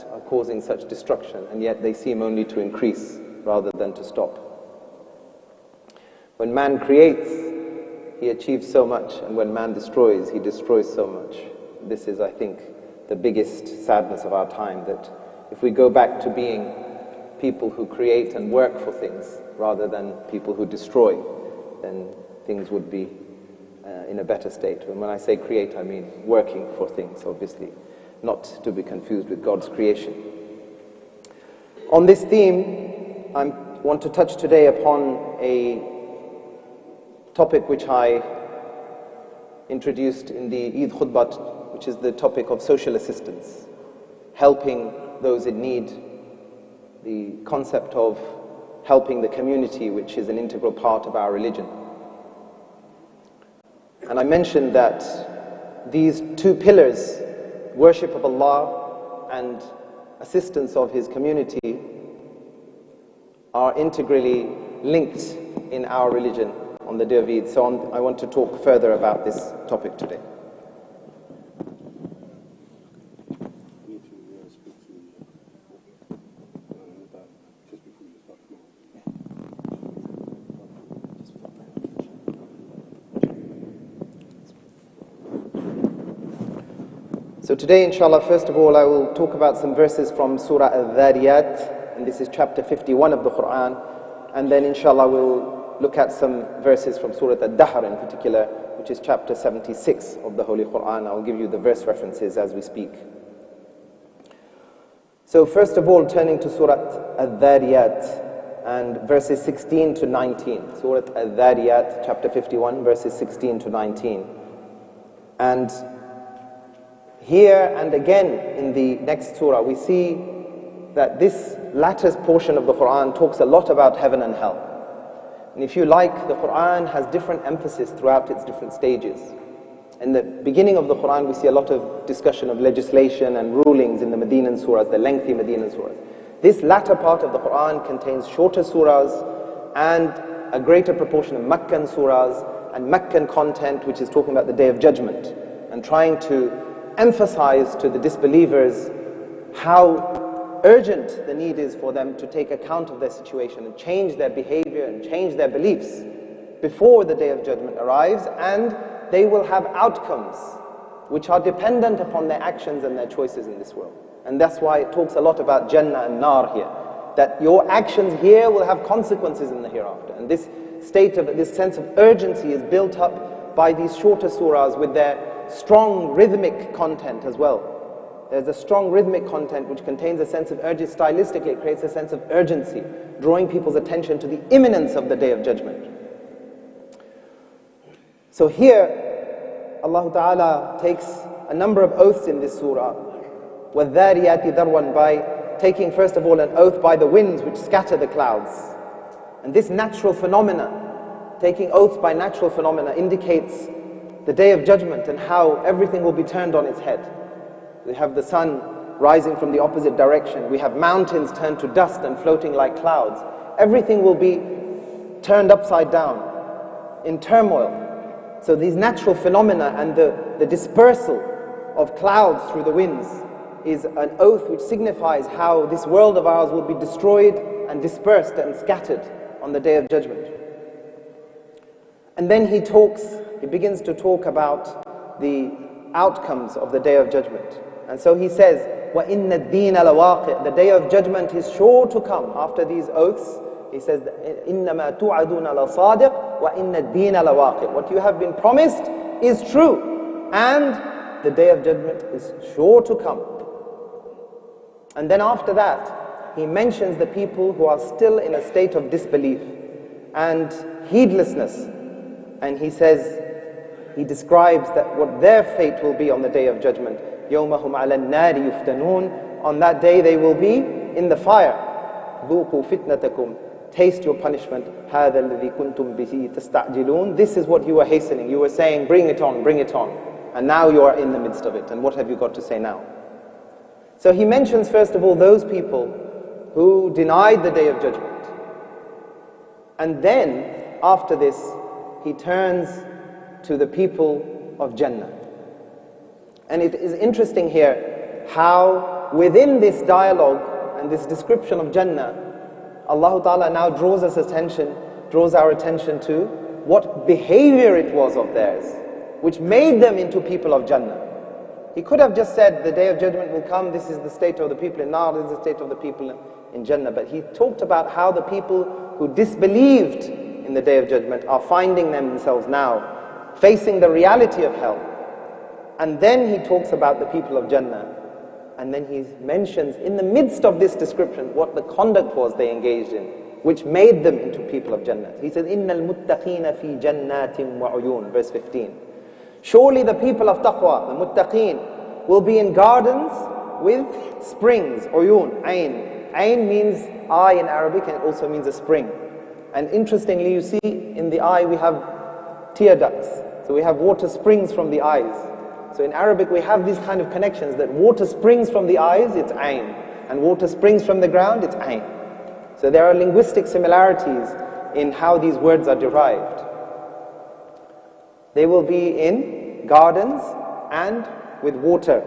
that are causing such destruction, and yet they seem only to increase rather than to stop. When man creates, he achieves so much, and when man destroys, he destroys so much. This is, I think, the biggest sadness of our time, that if we go back to being people who create and work for things rather than people who destroy, then things would be in a better state. And when I say create, I mean working for things, obviously, not to be confused with God's creation. On this theme, I want to touch today upon a topic which I introduced in the Eid Khutbah, which is the topic of social assistance, helping those in need, the concept of helping the community, which is an integral part of our religion. And I mentioned that these two pillars, worship of Allah and assistance of His community, are integrally linked in our religion on the day of Eid. So I want to talk further about this topic today. So today, inshallah, first of all, I will talk about some verses from Surah Al-Dhariyat, and this is chapter 51 of the Quran, and then inshallah we'll look at some verses from Surah Al-Dahr in particular, which is chapter 76 of the Holy Quran. I'll give you the verse references as we speak. So first of all, turning to Surah Al-Dhariyat and verses 16 to 19. Surah Al-Dhariyat, chapter 51, verses 16 to 19. And here and again in the next surah, we see that this latter portion of the Quran talks a lot about heaven and hell. And if you like, the Quran has different emphasis throughout its different stages. In the beginning of the Quran, we see a lot of discussion of legislation and rulings in the Medinan surahs, the lengthy Medinan surahs. This latter part of the Quran contains shorter surahs and a greater proportion of Meccan surahs and Meccan content, which is talking about the Day of Judgment and trying to emphasize to the disbelievers how urgent the need is for them to take account of their situation and change their behavior and change their beliefs before the Day of Judgment arrives, and they will have outcomes which are dependent upon their actions and their choices in this world. And that's why it talks a lot about Jannah and Nar here, that your actions here will have consequences in the hereafter. And this sense of urgency is built up by these shorter surahs with their strong rhythmic content as well. There's a strong rhythmic content which contains a sense of urgency. Stylistically, it creates a sense of urgency, drawing people's attention to the imminence of the Day of Judgment. So here, Allah Ta'ala takes a number of oaths in this surah. وَالذَّارِيَاتِ ذَرْوًا, by taking first of all an oath by the winds which scatter the clouds. And this natural phenomena, taking oaths by natural phenomena, indicates the Day of Judgment and how everything will be turned on its head. We have the sun rising from the opposite direction. We have mountains turned to dust and floating like clouds. Everything will be turned upside down in turmoil. So these natural phenomena and the dispersal of clouds through the winds is an oath which signifies how this world of ours will be destroyed and dispersed and scattered on the Day of Judgment. And then he begins to talk about the outcomes of the Day of Judgment. And so he says, وَإِنَّ الدِّينَ لَوَاقِعٌ, the Day of Judgment is sure to come. After these oaths, he says, إِنَّمَا تُوعَدُونَ لَصَادِقٌ وَإِنَّ الدِّينَ لَوَاقِعٌ. What you have been promised is true, and the Day of Judgment is sure to come. And then after that, he mentions the people who are still in a state of disbelief and heedlessness. And he says, he describes that what their fate will be on the Day of Judgment. يَوْمَهُمْ عَلَى النَّارِ يُفْتَنُونَ. On that day they will be in the fire. ذُوقُوا فِتْنَتَكُمْ. Taste your punishment. هَذَا الَّذِي كُنْتُمْ بِهِ تَسْتَعْجِلُونَ. This is what you were hastening. You were saying, bring it on, bring it on. And now you are in the midst of it. And what have you got to say now? So he mentions first of all those people who denied the Day of Judgment. And then, after this, he turns to the people of Jannah. And it is interesting here how within this dialogue and this description of Jannah, Allah Ta'ala now draws our attention to what behavior it was of theirs, which made them into people of Jannah. He could have just said, the day of judgment will come, this is the state of the people in Nar, this is the state of the people in Jannah. But he talked about how the people who disbelieved in the day of judgment are finding themselves now, facing the reality of hell. And then he talks about the people of Jannah. And then he mentions, in the midst of this description, what the conduct was they engaged in, which made them into people of Jannah. He says, إِنَّ الْمُتَّقِينَ فِي جَنَّاتٍ وَعُيُونٍ, verse 15. Surely the people of taqwa, the muttaqeen, will be in gardens with springs, uyun, ayn. Ayn means eye in Arabic, and it also means a spring. And interestingly, you see in the eye we have tear ducts. So we have water springs from the eyes. So in Arabic we have these kind of connections, that water springs from the eyes, it's ayn. And water springs from the ground, it's ayn. So there are linguistic similarities in how these words are derived. They will be in gardens and with water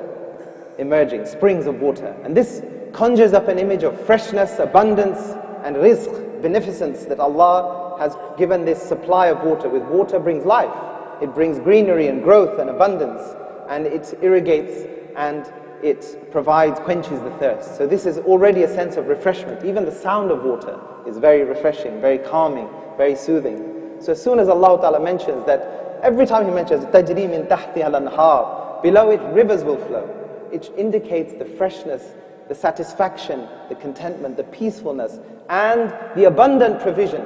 emerging, springs of water. And this conjures up an image of freshness, abundance, and rizq, beneficence, that Allah has given this supply of water. With water brings life. It brings greenery and growth and abundance. And it irrigates and it provides, quenches the thirst. So this is already a sense of refreshment. Even the sound of water is very refreshing, very calming, very soothing. So as soon as Allah Ta'ala mentions that, every time He mentions تَجْرِي مِن تَحْتِهَا الْأَنْهَارُ, below it rivers will flow, it indicates the freshness, the satisfaction, the contentment, the peacefulness, and the abundant provision,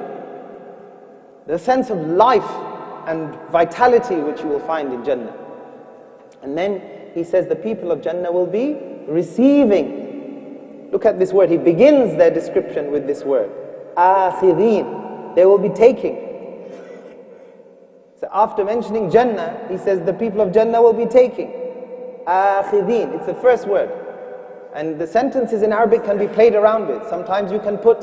the sense of life and vitality which you will find in Jannah. And then He says the people of Jannah will be receiving. Look at this word. He begins their description with this word, آخِذِينَ. They will be taking. So after mentioning Jannah, he says the people of Jannah will be taking. آخِذِينَ. It's the first word. And the sentences in Arabic can be played around with. Sometimes you can put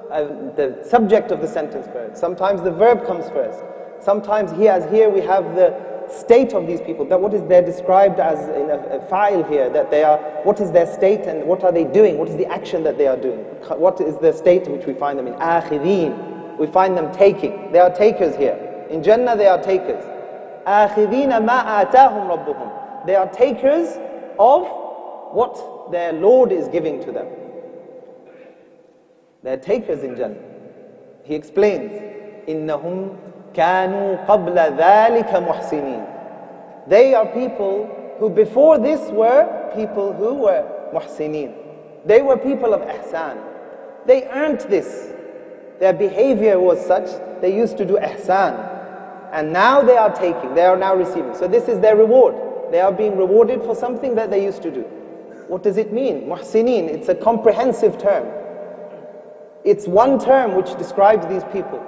the subject of the sentence first. Sometimes the verb comes first. Sometimes here we have the state of these people. That what is there described as in a file here, that they are, what is their state and what are they doing? What is the action that they are doing? What is the state in which we find them in? آخِذِينَ. We find them taking. They are takers here. In Jannah they are takers. آخِذِينَ مَا آتَاهُمْ رَبُّهُمْ. They are takers of what their Lord is giving to them. They are takers in Jannah. He explains, إِنَّهُمْ كَانُوا قَبْلَ ذَلِكَ مُحْسِنِينَ. They are people who before this were people who were muhsineen. They were people of ihsan. They earned this. Their behavior was such, they used to do ihsan. And now they are taking, they are now receiving. So this is their reward. They are being rewarded for something that they used to do. What does it mean? Muhsineen, it's a comprehensive term. It's one term which describes these people.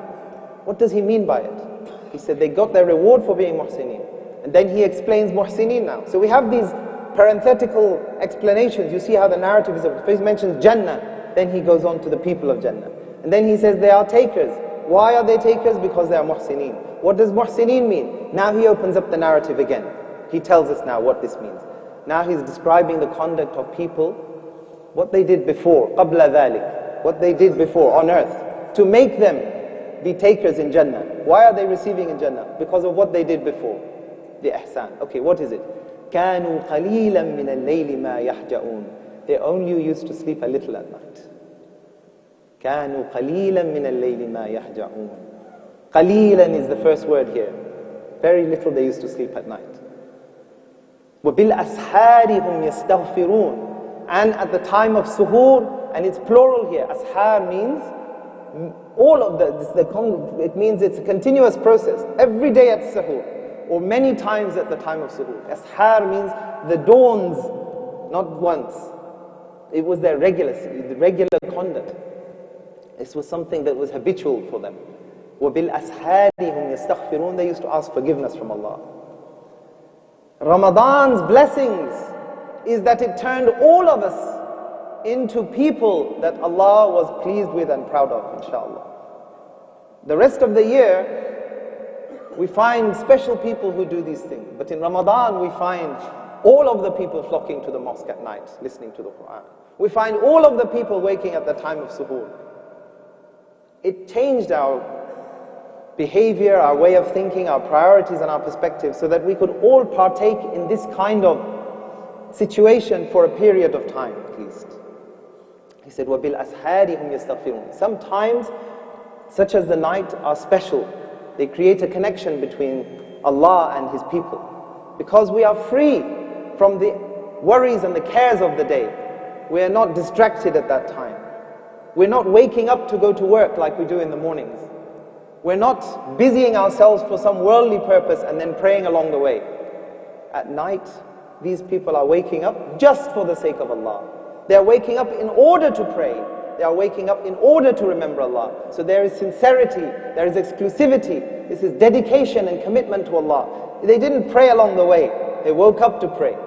What does he mean by it? He said they got their reward for being muhsineen. And then he explains muhsineen now. So we have these parenthetical explanations. You see how the narrative is. First he mentions Jannah, then he goes on to the people of Jannah. And then he says they are takers. Why are they takers? Because they are muhsineen. What does muhsineen mean? Now he opens up the narrative again. He tells us now what this means. Now he's describing the conduct of people, what they did before, قَبْلَ ذَلِكَ, what they did before on earth, to make them be takers in Jannah. Why are they receiving in Jannah? Because of what they did before, the ihsan. Okay, what is it? كَانُوا قَلِيلًا مِنَ اللَّيْلِ مَا يَحْجَؤُونَ. They only used to sleep a little at night. كَانُوا قَلِيلًا مِنَ اللَّيْلِ مَا يَحْجَؤُونَ. قَلِيلًا is the first word here. Very little they used to sleep at night. وَبِالْأَسْحَارِ هُمْ يَسْتَغْفِرُونَ. And at the time of suhoor, and it's plural here. Ashar means all of it means it's a continuous process. Every day at suhoor, or many times at the time of suhoor. Ashar means the dawns, not once. It was their regular conduct. This was something that was habitual for them. وَبِالْأَسْحَارِ هُمْ يَسْتَغْفِرُونَ. They used to ask forgiveness from Allah. Ramadan's blessings is that it turned all of us into people that Allah was pleased with and proud of, inshallah. The rest of the year, we find special people who do these things. But in Ramadan, we find all of the people flocking to the mosque at night, listening to the Quran. We find all of the people waking at the time of suhoor. It changed our behavior, our way of thinking, our priorities and our perspectives, so that we could all partake in this kind of situation for a period of time at least. He said, وَبِالْأَسْحَارِ هُمْ يَسْتَغْفِرُونَ. Sometimes, such as the night, are special. They create a connection between Allah and His people. Because we are free from the worries and the cares of the day. We are not distracted at that time. We're not waking up to go to work like we do in the mornings. We're not busying ourselves for some worldly purpose and then praying along the way. At night, these people are waking up just for the sake of Allah. They are waking up in order to pray. They are waking up in order to remember Allah. So there is sincerity, there is exclusivity. This is dedication and commitment to Allah. They didn't pray along the way. They woke up to pray.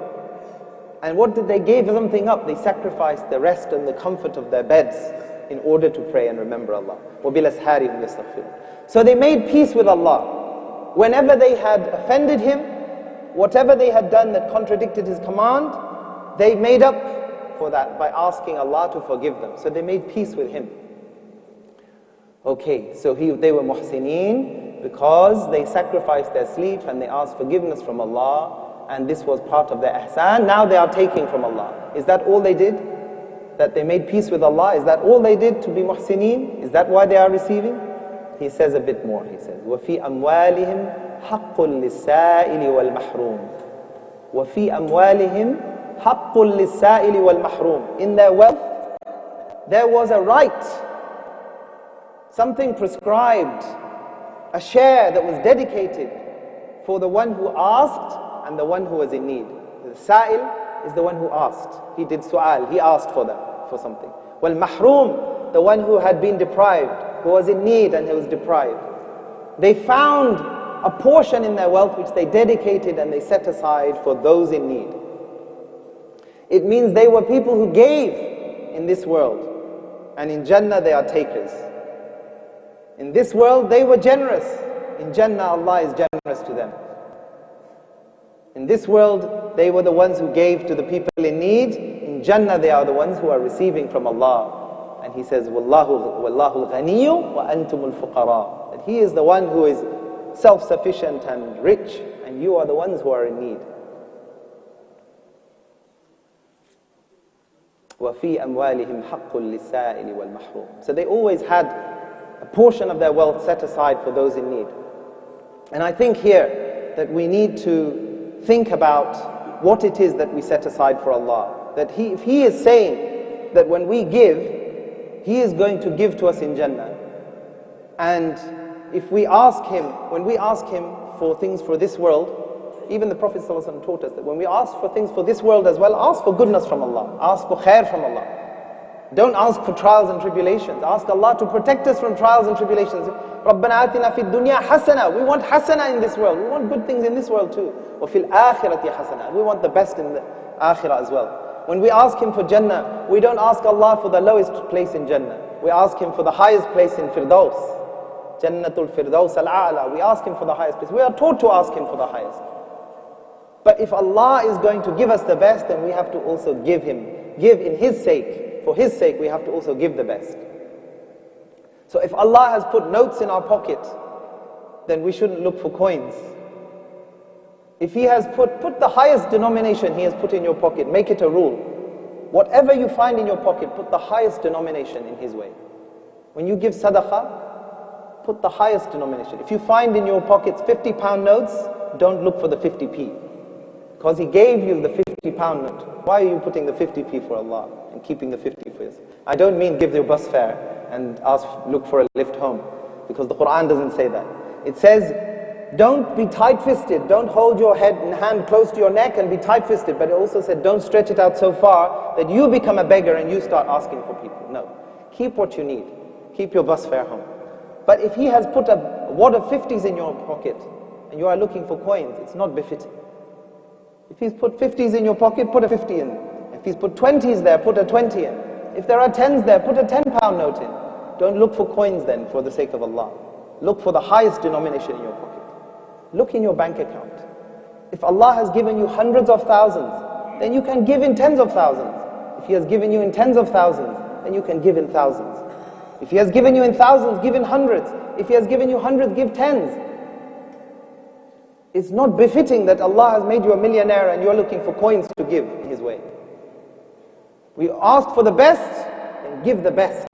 And what did they give something up? They sacrificed the rest and the comfort of their beds in order to pray and remember Allah. وَبِالْأَسْحَارِ هُمْ يَسْتَغْفِرُونَ. So they made peace with Allah. Whenever they had offended Him, whatever they had done that contradicted His command, they made up for that by asking Allah to forgive them. So they made peace with Him. Okay, so they were muhsineen because they sacrificed their sleep and they asked forgiveness from Allah, and this was part of their ihsan. Now they are taking from Allah. Is that all they did? That they made peace with Allah? Is that all they did to be muhsineen? Is that why they are receiving? He says a bit more. He says, وَفِي أَمْوَالِهِمْ حَقٌّ لِلسَّائِلِ وَالْمَحْرُومِ وَفِي أَمْوَالِهِمْ حَقٌّ لِلسَّائِلِ وَالْمَحْرُومِ. In their wealth, there was a right, something prescribed, a share that was dedicated for the one who asked and the one who was in need. The sa'il is the one who asked. He did su'al, he asked for them, for something. Wal-mahroom, the one who had been deprived, who was in need and who was deprived. They found a portion in their wealth which they dedicated and they set aside for those in need. It means they were people who gave in this world, and in Jannah they are takers. In this world they were generous. In Jannah Allah is generous to them. In this world they were the ones who gave to the people in need. In Jannah they are the ones who are receiving from Allah. And He says, Wallahu al-ghaniyyu wa antumul fuqara. That He is the one who is self-sufficient and rich, and you are the ones who are in need. وَفِي أَمْوَالِهِمْ حَقٌّ لِلسَّائِلِ وَالْمَحْرُومِ. So they always had a portion of their wealth set aside for those in need. And I think here that we need to think about what it is that we set aside for Allah. That if He is saying that when we give, He is going to give to us in Jannah. And if we ask Him, when we ask Him for things for this world, even the Prophet ﷺ taught us that when we ask for things for this world as well, ask for goodness from Allah. Ask for khair from Allah. Don't ask for trials and tribulations. Ask Allah to protect us from trials and tribulations. رَبَّنَا آتِنَا فِي الدُّنْيَا حَسَنَةً. We want hasana in this world. We want good things in this world too. وَفِي الْآخِرَةِ حَسَنَةً. We want the best in the akhirah as well. When we ask Him for Jannah, we don't ask Allah for the lowest place in Jannah. We ask Him for the highest place in Firdaus. Jannatul Firdaus al-A'la. We ask Him for the highest place. We are taught to ask Him for the highest. But if Allah is going to give us the best, then we have to also give in His sake. For His sake, we have to also give the best. So if Allah has put notes in our pocket, then we shouldn't look for coins. If He has put the highest denomination He has put in your pocket, make it a rule. Whatever you find in your pocket, put the highest denomination in His way. When you give sadaqah, put the highest denomination. If you find in your pockets 50-pound notes, don't look for the 50p. Because He gave you the 50-pound note. Why are you putting the 50p for Allah and keeping the 50 for yourself? I don't mean give your bus fare and look for a lift home. Because the Quran doesn't say that. It says, don't be tight-fisted. Don't hold your head and hand close to your neck and be tight-fisted. But it also said, don't stretch it out so far that you become a beggar and you start asking for people. No. Keep what you need. Keep your bus fare home. But if He has put a wad of 50s in your pocket and you are looking for coins, it's not befitting. If He's put 50s in your pocket, put a 50 in. If He's put 20s there, put a 20 in. If there are 10s there, put a 10-pound note in. Don't look for coins then, for the sake of Allah. Look for the highest denomination in your pocket. Look in your bank account. If Allah has given you hundreds of thousands, then you can give in tens of thousands. If He has given you in tens of thousands, then you can give in thousands. If He has given you in thousands, give in hundreds. If He has given you hundreds, give tens. It's not befitting that Allah has made you a millionaire and you are looking for coins to give in His way. We ask for the best, and give the best.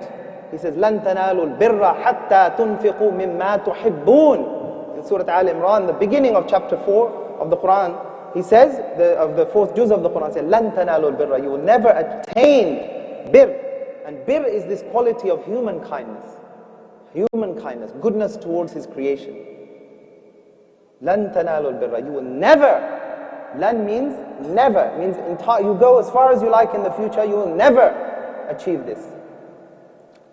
He says, لَن تَنَالُوا الْبِرَّ حَتَّى تُنْفِقُوا مِمَّا تُحِبُّونَ. In Surah Al Imran, the beginning of chapter 4 of the Quran, He says, of the fourth juz of the Quran, says, لَن تَنَالُوا الْبِرَّ. You will never attain bir. And bir is this quality of human kindness. Human kindness, goodness towards His creation. لَن تَنَالُوا الْبِرَّ. You will never. Lan means never. Means you go as far as you like in the future, you will never achieve this.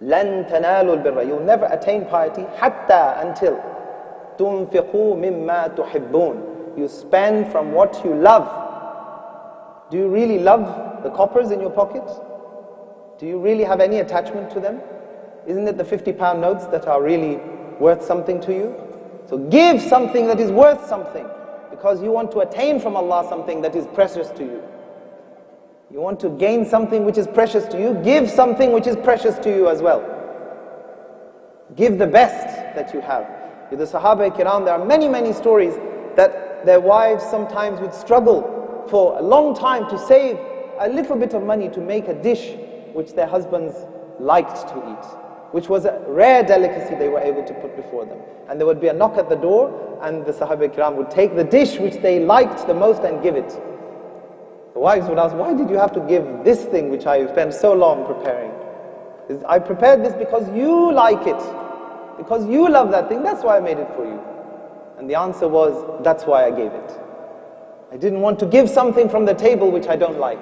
لَن تَنَالُوا الْبِرَّ. You will never attain piety حَتَّى until تُنْفِقُوا مِمَّا تُحِبُّونَ. You spend from what you love. Do you really love the coppers in your pocket? Do you really have any attachment to them? Isn't it the 50-pound notes that are really worth something to you? So give something that is worth something, because you want to attain from Allah something that is precious to you. You want to gain something which is precious to you, give something which is precious to you as well. Give the best that you have. With the Sahaba Kiram, there are many stories that their wives sometimes would struggle for a long time to save a little bit of money to make a dish which their husbands liked to eat, which was a rare delicacy they were able to put before them. And there would be a knock at the door, and the Sahaba Kiram would take the dish which they liked the most and give it. The wives would ask, why did you have to give this thing which I spent so long preparing? I prepared this because you like it, because you love that thing, that's why I made it for you. And the answer was, that's why I gave it. I didn't want to give something from the table which I don't like.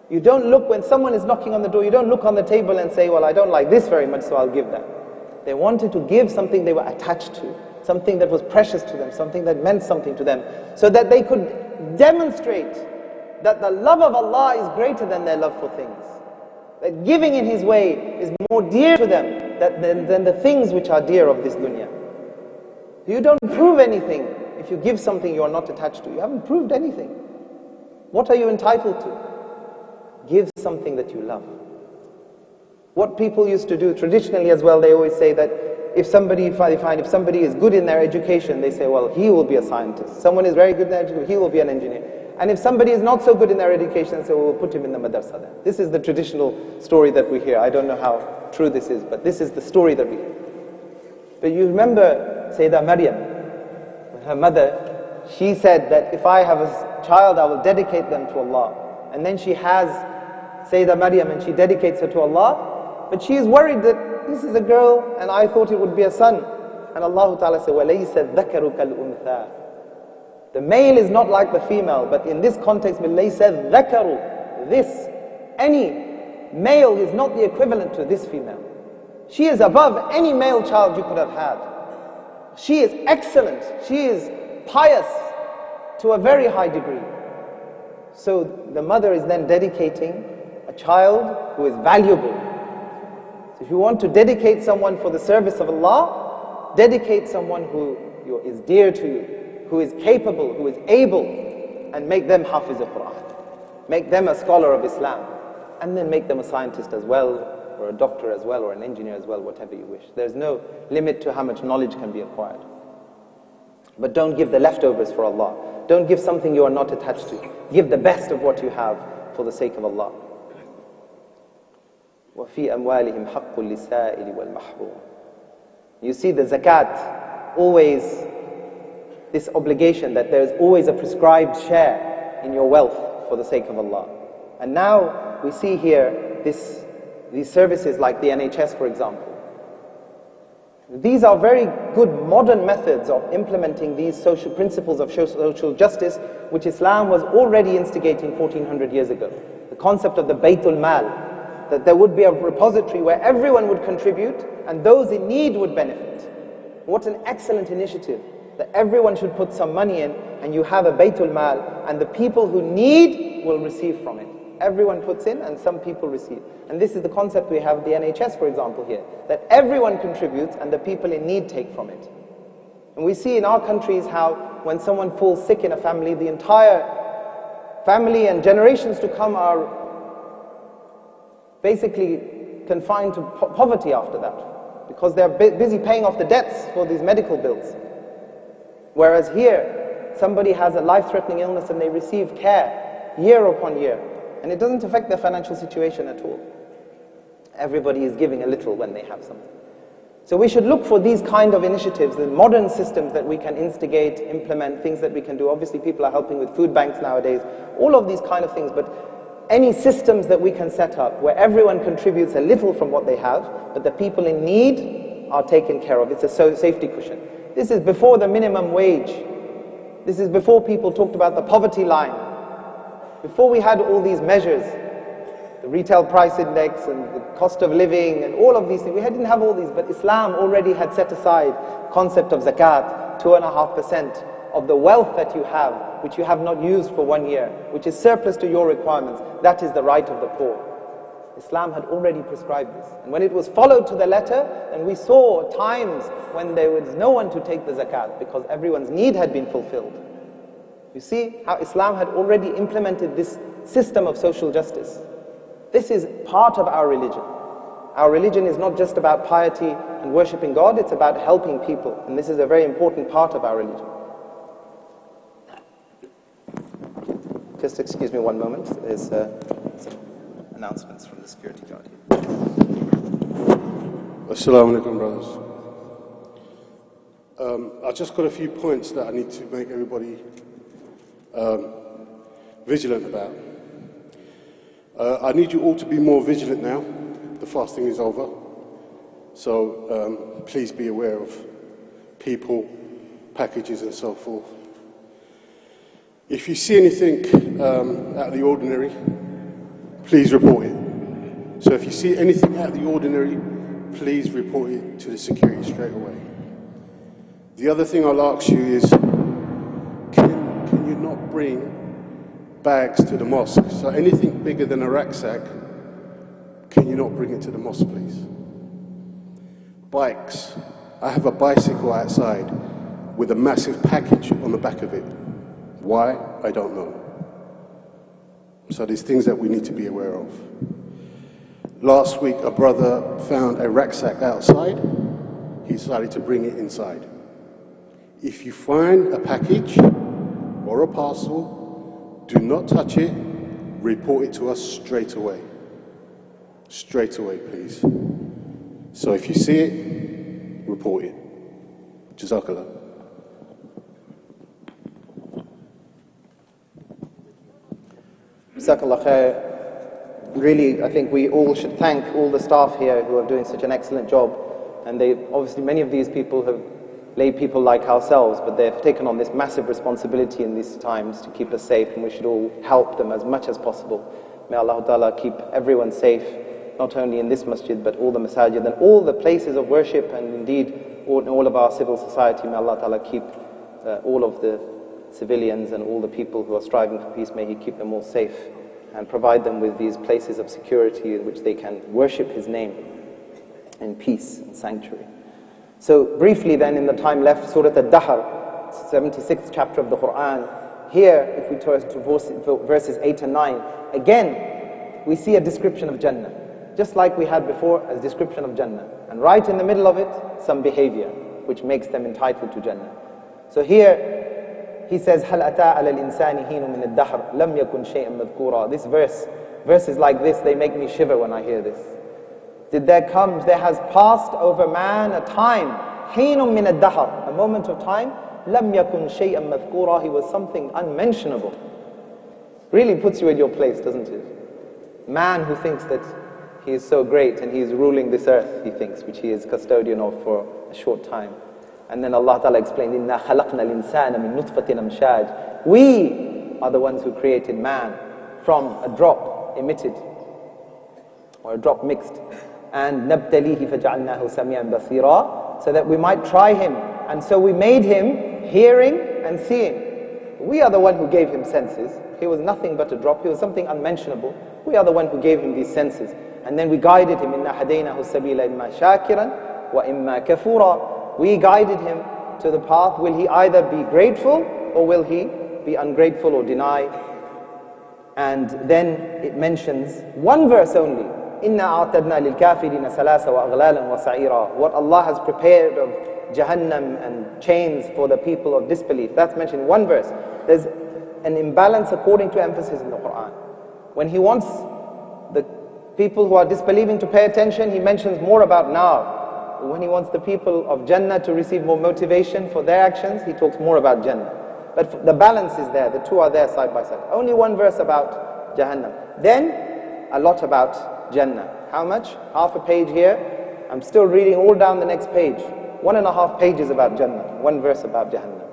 You don't look, when someone is knocking on the door, you don't look on the table and say, well, I don't like this very much, so I'll give that. They wanted to give something they were attached to, something that was precious to them, something that meant something to them, so that they could demonstrate that the love of Allah is greater than their love for things. That giving in His way is more dear to them than the things which are dear of this dunya. You don't prove anything if you give something you are not attached to. You haven't proved anything. What are you entitled to? Give something that you love. What people used to do traditionally as well, they always say that if somebody is good in their education, they say, well, he will be a scientist. Someone is very good in their education, he will be an engineer. And if somebody is not so good in their education, they say, well, we'll put him in the madrasa then. This is the traditional story that we hear. I don't know how true this is, but this is the story that we hear. But you remember Sayyidah Maryam, when her mother, she said that if I have a child, I will dedicate them to Allah. And then she has Sayyidah Maryam and she dedicates her to Allah, but she is worried that this is a girl and I thought it would be a son. And Allah Ta'ala said, وَلَيْسَ الذَّكَرُ كَالْأُنْثَى. The male is not like the female, but in this context, لَيْسَ الذَّكَرُ. This, any male is not the equivalent to this female. She is above any male child you could have had. She is excellent. She is pious to a very high degree. So the mother is then dedicating a child who is valuable. So if you want to dedicate someone for the service of Allah, dedicate someone who is dear to you, who is capable, who is able, and make them Hafiz al-Quran. Make them a scholar of Islam. And then make them a scientist as well, or a doctor as well, or an engineer as well, whatever you wish. There's no limit to how much knowledge can be acquired. But don't give the leftovers for Allah. Don't give something you are not attached to. Give the best of what you have for the sake of Allah. وَفِي أَمْوَالِهِمْ حَقٌّ لِلسَّائِلِ وَالْمَحْرُومِ. You see the zakat, always this obligation that there is always a prescribed share in your wealth for the sake of Allah. And now we see here these services like the NHS, for example. These are very good modern methods of implementing these social principles of social justice, which Islam was already instigating 1400 years ago. The concept of the Baytul Mal, that there would be a repository where everyone would contribute and those in need would benefit. What an excellent initiative, that everyone should put some money in and you have a Baytul Mal and the people who need will receive from it. Everyone puts in and some people receive. And this is the concept we have the NHS, for example, here. That everyone contributes and the people in need take from it. And we see in our countries how when someone falls sick in a family, the entire family and generations to come are basically confined to poverty after that, because they're busy paying off the debts for these medical bills. Whereas here, somebody has a life-threatening illness and they receive care year upon year, and it doesn't affect their financial situation at all. Everybody is giving a little when they have something. So we should look for these kind of initiatives, the modern systems that we can instigate, implement, things that we can do. Obviously people are helping with food banks nowadays, all of these kind of things, but any systems that we can set up where everyone contributes a little from what they have, but the people in need are taken care of. It's a safety cushion. This is before the minimum wage. This is before people talked about the poverty line. Before we had all these measures, the retail price index and the cost of living and all of these things. We didn't have all these, but Islam already had set aside concept of zakat, 2.5% of the wealth that you have, which you have not used for 1 year, which is surplus to your requirements. That is the right of the poor. Islam had already prescribed this. And when it was followed to the letter, and we saw times when there was no one to take the zakat because everyone's need had been fulfilled. You see how Islam had already implemented this system of social justice. This is part of our religion. Our religion is not just about piety and worshipping God, it's about helping people. And this is a very important part of our religion. Just excuse me one moment. There's some announcements from the security guard here. Assalamu alaikum, brothers. I just got a few points that I need to make everybody vigilant about. I need you all to be more vigilant now. The fasting is over. So please be aware of people, packages and so forth. If you see anything out of the ordinary, please report it. So if you see anything out of the ordinary, please report it to the security straight away. The other thing I'll ask you is, can you not bring bags to the mosque? So anything bigger than a rucksack, can you not bring it to the mosque, please? Bikes. I have a bicycle outside with a massive package on the back of it. Why? I don't know. So there's things that we need to be aware of. Last week, a brother found a rucksack outside. He decided to bring it inside. If you find a package or a parcel, do not touch it. Report it to us straight away. Straight away, please. So if you see it, report it. Jazakallah. Jazakallah khair. Really, I think we all should thank all the staff here who are doing such an excellent job. And they, obviously, many of these people have lay people like ourselves, but they've taken on this massive responsibility in these times to keep us safe, and we should all help them as much as possible. May Allah Ta'ala keep everyone safe, not only in this masjid, but all the masajid and all the places of worship, and indeed all of our civil society. May Allah Ta'ala keep all of the civilians and all the people who are striving for peace. May He keep them all safe and provide them with these places of security in which they can worship His name in peace and sanctuary. So briefly then, in the time left, Surah Al-Dahr, 76th chapter of the Quran. Here, if we turn to verses 8 and 9, again, we see a description of Jannah. Just like we had before, a description of Jannah. And right in the middle of it, some behavior, which makes them entitled to Jannah. So here, He says, هَلْ أَتَىٰ عَلَى الْإِنسَانِ حِينٌ مِّنَ الدَّهْرِ لَمْ يَكُنْ شَيْئًا مَذْكُورًا. This verses like this, they make me shiver when I hear this. There has passed over man a time, حِينٌ مِّنَ الدَّهْرِ, a moment of time, لَمْ يَكُنْ شَيْئًا مَذْكُورًا. He was something unmentionable. Really puts you in your place, doesn't it? Man who thinks that he is so great and he is ruling this earth, he thinks, which he is custodian of for a short time. And then Allah Ta'ala explained, إِنَّا خَلَقْنَا الْإِنسَانَ مِن نُطْفَةٍ أَمْشَاجٍ. We are the ones who created man from a drop emitted, or a drop mixed. And نَبْتَلِيهِ فَجَعَلْنَاهُ سَمِيعًا بَصِيرًا, so that we might try him. And so we made him hearing and seeing. We are the one who gave him senses. He was nothing but a drop. He was something unmentionable. We are the one who gave him these senses. And then we guided him. إِنَّا هَدَيْنَاهُ السَّبِيلَ إِمَّا شَاكِرًا وَإِمَّا كَفُورًا. We guided him to the path, will he either be grateful or will he be ungrateful or deny? And then it mentions one verse only, إِنَّا أَعْتَدْنَا لِلْكَافِرِينَ سَلَاسَ وَأَغْلَالًا وَسَعِيرًا. What Allah has prepared of Jahannam and chains for the people of disbelief. That's mentioned in one verse. There's an imbalance according to emphasis in the Quran. When he wants the people who are disbelieving to pay attention, he mentions more about now. When he wants the people of Jannah to receive more motivation for their actions, he talks more about Jannah. But the balance is there, the two are there side by side. Only one verse about Jahannam. Then, a lot about Jannah. How much? Half a page here. I'm still reading all down the next page. 1.5 pages about Jannah. One verse about Jahannam.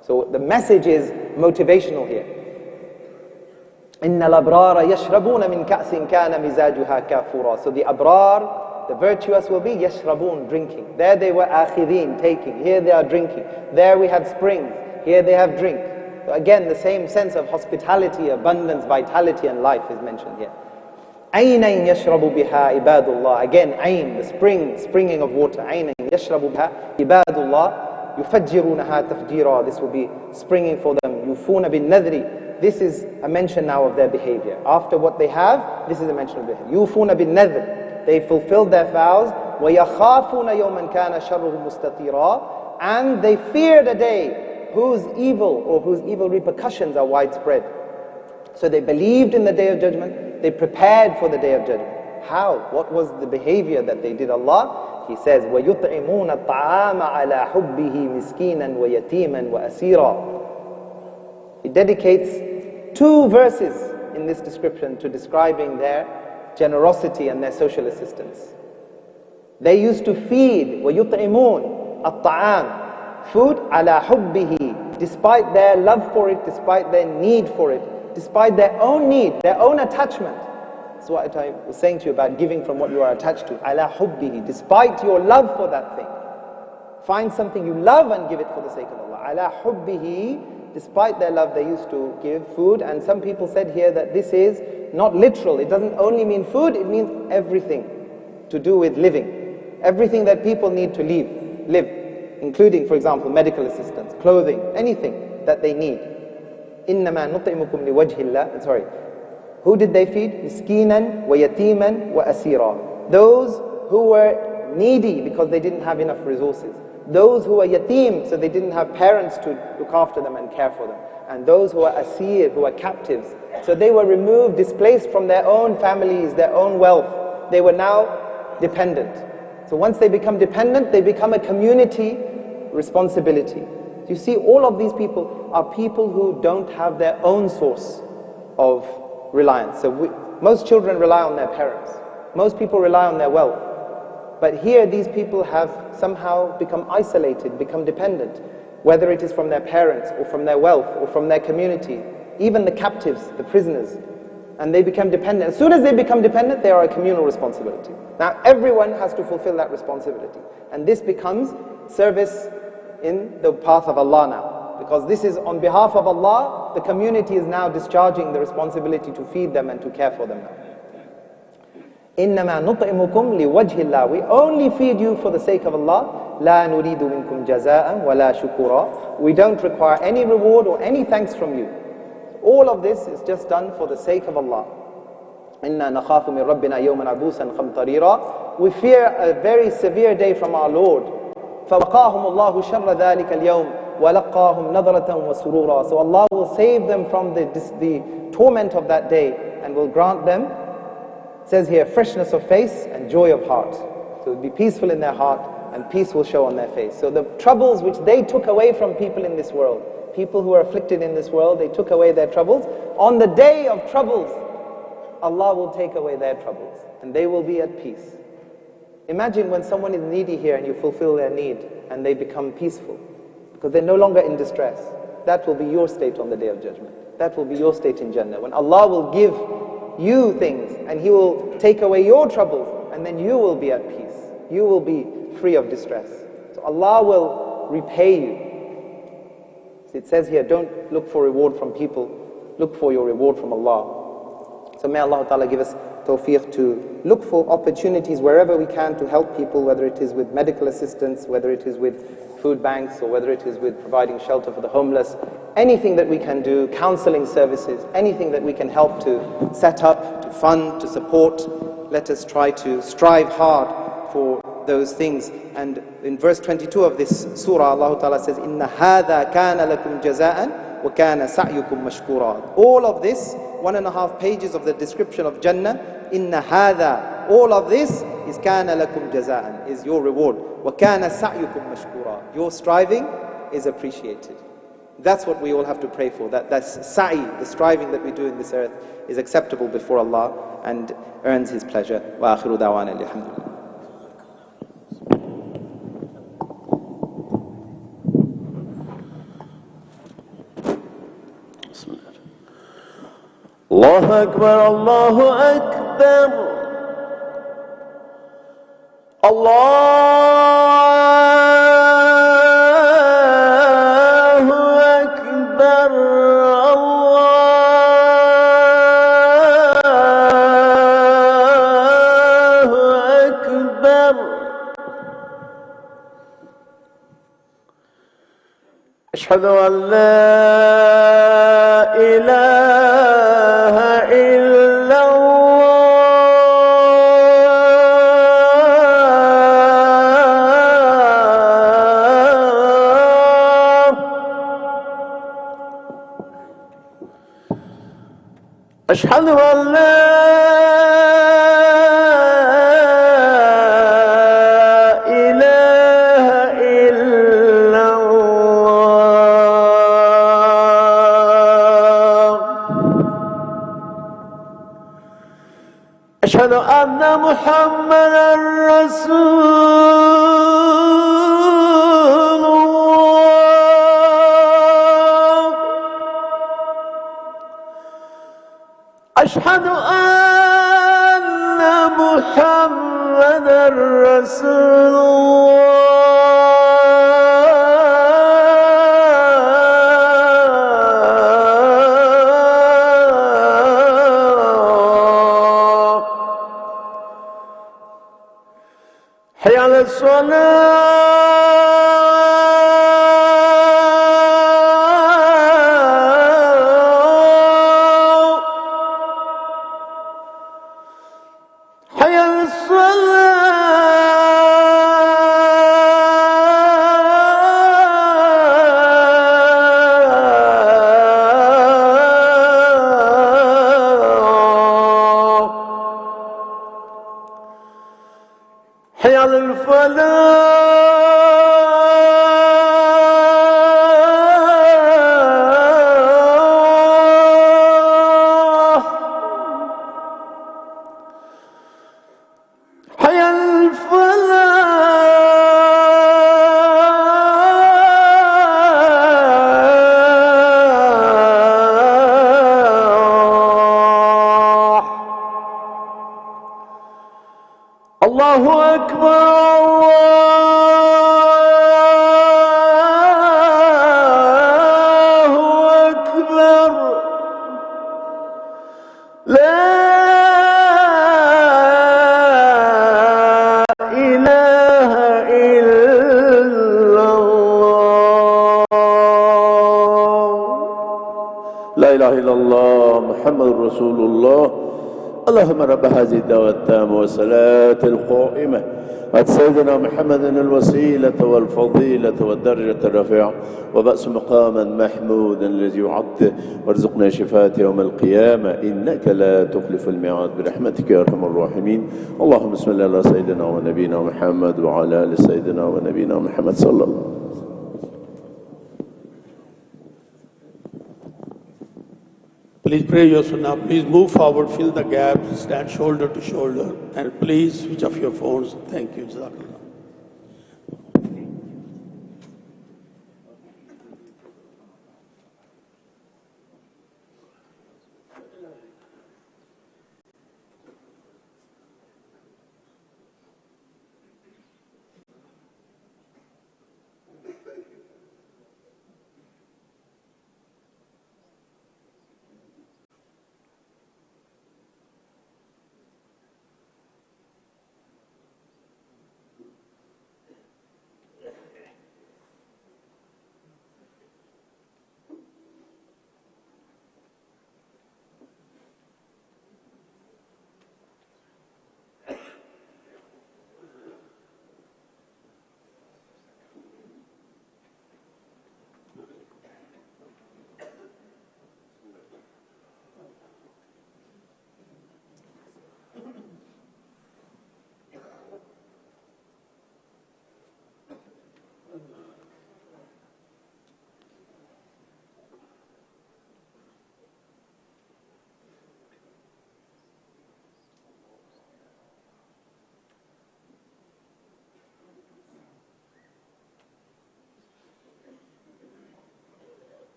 So the message is motivational here. إِنَّ الْأَبْرَارَ يَشْرَبُونَ مِنْ كَأْسٍ كَانَ مِزَاجُهَا كَافُورًا. So the abrar, the virtuous will be yashrabun, drinking. There they were akhidin, taking. Here they are drinking. There we had springs. Here they have drink. So again, the same sense of hospitality, abundance, vitality and life is mentioned here. عَيْنًا يَشْرَبُ بِهَا عِبَادُ اللَّهِ. Again, ayn, the springing of water. عَيْنًا يَشْرَبُ بِهَا عِبَادُ اللَّهِ يُفَجِّرُونَهَا تَفْجِيرًا. This will be springing for them. يُوفُونَ بِالنَّذْرِ. This is a mention now of their behavior. After what they have, this is a mention of behavior. يُوفُونَ بِالنَّذْرِ. They fulfilled their vows. وَيَخَافُونَ يَوْمًا كَانَ شَرُّهُ مُسْتَطِيرًا. And they feared a day whose evil repercussions are widespread. So they believed in the Day of Judgment, they prepared for the Day of Judgment. How? What was the behavior that they did? Allah, He says, وَيُطْعِمُونَ الطَّعَامَ عَلَى حُبِّهِ مِسْكِينًا وَيَتِيمًا وَأَسِيرًا. He dedicates 2 verses in this description to describing their generosity and their social assistance. They used to feed, وَيُطْعِمُونَ الطَّعَامَ, food ala hubbihi, despite their love for it, despite their need for it, despite their own need, their own attachment. That's what I was saying to you about giving from what you are attached to. Ala hubbihi, despite your love for that thing. Find something you love and give it for the sake of Allah. Ala hubbihi, despite their love, they used to give food. And some people said here that this is not literal. It doesn't only mean food, it means everything to do with living. Everything that people need to live. Including, for example, medical assistance, clothing, anything that they need. إِنَّمَا نُطْعِمُكُمْ لِوَجْهِ اللَّهِ. Sorry. Who did they feed? مِسْكِينًا وَيَتِيمًا وَأَسِيرًا. Those who were needy because they didn't have enough resources. Those who were yatim, so they didn't have parents to look after them and care for them. And those who were asir, who were captives. So they were removed, displaced from their own families, their own wealth. They were now dependent. So once they become dependent, they become a community responsibility. You see, all of these people are people who don't have their own source of reliance. So most children rely on their parents. Most people rely on their wealth. But here these people have somehow become isolated, become dependent, whether it is from their parents or from their wealth or from their community, even the captives, the prisoners. And they become dependent. As soon as they become dependent, they are a communal responsibility. Now everyone has to fulfill that responsibility. And this becomes service in the path of Allah now. Because this is on behalf of Allah, the community is now discharging the responsibility to feed them and to care for them now. إِنَّمَا نُطْعِمُكُمْ لِوَجْهِ اللَّهِ. We only feed you for the sake of Allah. لَا نُرِيدُ مِنْكُمْ جَزَاءً وَلَا شُكُورًا. We don't require any reward or any thanks from you. All of this is just done for the sake of Allah. إِنَّا نَخَافُ مِنْ رَبِّنَا يَوْمًا عَبُوسًا قَمْطَرِيرًا. We fear a very severe day from our Lord. فَوَقَاهُمُ اللَّهُ شَرَّ ذَلِكَ الْيَوْمِ وَلَقَّاهُمْ نَظْرَةً وَسُرُورًا. So Allah will save them from the torment of that day and will grant them, it says here, freshness of face and joy of heart. So it will be peaceful in their heart and peace will show on their face. So the troubles which they took away from people in this world, people who are afflicted in this world, they took away their troubles. On the day of troubles, Allah will take away their troubles and they will be at peace. Imagine when someone is needy here and you fulfill their need and they become peaceful because they're no longer in distress. That will be your state on the Day of Judgment. That will be your state in Jannah. When Allah will give you things and He will take away your troubles and then you will be at peace. You will be free of distress. So Allah will repay you. It says here, don't look for reward from people, look for your reward from Allah. So may Allah Ta'ala give us tawfiq to look for opportunities wherever we can to help people, whether it is with medical assistance, whether it is with food banks, or whether it is with providing shelter for the homeless. Anything that we can do, counseling services, anything that we can help to set up, to fund, to support, let us try to strive hard for those things. And in verse 22 of this surah, Allah Ta'ala says, "Inna hadha kana lakum jaza'an wa kana sa'yukum mashkura." All of this, 1.5 pages of the description of Jannah, inna hadha, all of this is kana lakum jaza'an, is your reward. Wa kana sa'yukum mashkura. Your striving is appreciated. That's what we all have to pray for, that sa'i, the striving that we do in this earth, is acceptable before Allah and earns His pleasure. Wa akhiru da'wana alhamdulillah. الله أكبر الله أكبر الله أكبر الله أكبر أشهد أن لا إله إلا الله أشهد أن لا إله إلا الله أشهد أن محمدا رسول الله أشهد أن محمدا رسول الله حي على الصلاة حي على الصلاة حي على الفلاح حي على الفلاح الله أكبر الله أكبر لا إله إلا الله لا إله إلا الله محمد رسول الله اللهم رب هذه الدعوة التامة والصلاة القائمة آت سيدنا محمد الوسيلة والفضيلة والدرجة الرفيعة وبأس مقاما محمودا الذي يعد وارزقنا شفاعته يوم القيامة إنك لا تخلف الميعاد برحمتك يا أرحم الراحمين. اللهم صل على سيدنا ونبينا محمد وعلى آل سيدنا ونبينا محمد صلى الله عليه وسلم. Please pray your sunnah. Please move forward, fill the gaps, stand shoulder to shoulder, and please switch off your phones. Thank you. Jazakallah.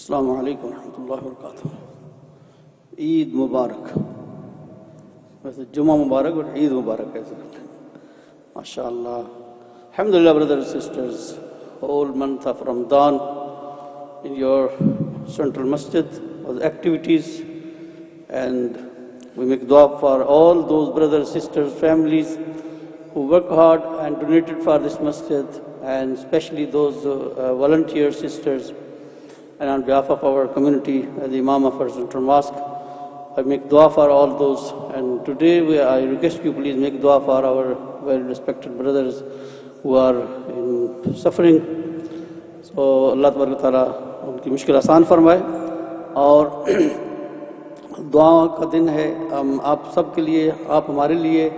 Assalamu alaikum wa rahmatullahi wa barakatuh. Eid Mubarak. वैसे जुम्मा मुबारक और ईद मुबारक है माशाअल्लाह. Alhamdulillah, brothers and sisters, whole month of Ramadan in your central masjid was activities, and we make dua for all those brothers, sisters, families who work hard and donated for this masjid, and especially those volunteer sisters. And on behalf of our community, as the Imam of our central mosque, I make dua for all those. And today I request you please make dua for our very respected brothers who are in suffering. So Allah Ta'ala उनकी मुश्किल आसान फरमाए. और दुआ का दिन है, हम आप सब के लिए, आप हमारे लिए,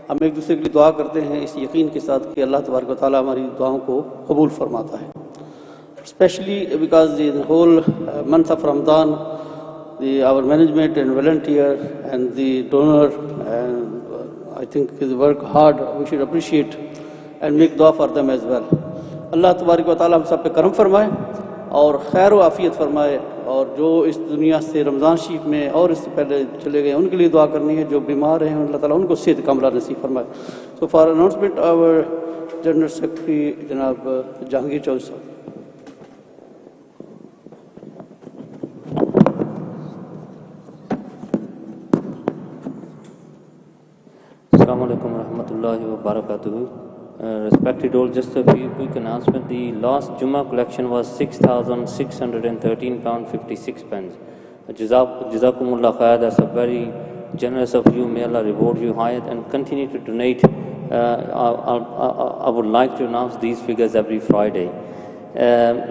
हम एक दूसरे के लिए दुआ करते हैं इस यकीन के साथ कि अल्लाह तबारक व तआला हमारी दुआओं को कबूल फरमाता है. Especially because the whole month of Ramadan, our management and volunteer and the donor, and I think they work hard. We should appreciate and make dua for them as well. Allah तबारक व तआला हम सब पे करम फरमाए और खैर व आफियत फरमाए. और जो इस दुनिया से रमज़ान शरीफ में और इससे पहले चले गए उनके लिए दुआ करनी है. जो बीमार हैं अल्लाह ताला उनको सेहत कामिला नसीब फरमाए. So for announcement, our General Secretary जनाब जहांगीर चौधरी साहब. Assalamu alaikum wa rahmatullahi wa barakatuhu. Respected all, just a few quick announcements. The last Jummah collection was £6,613.56. Jazakumullah khair. That's a very generous of you. May Allah reward you higher and continue to donate. I would like to announce these figures every Friday.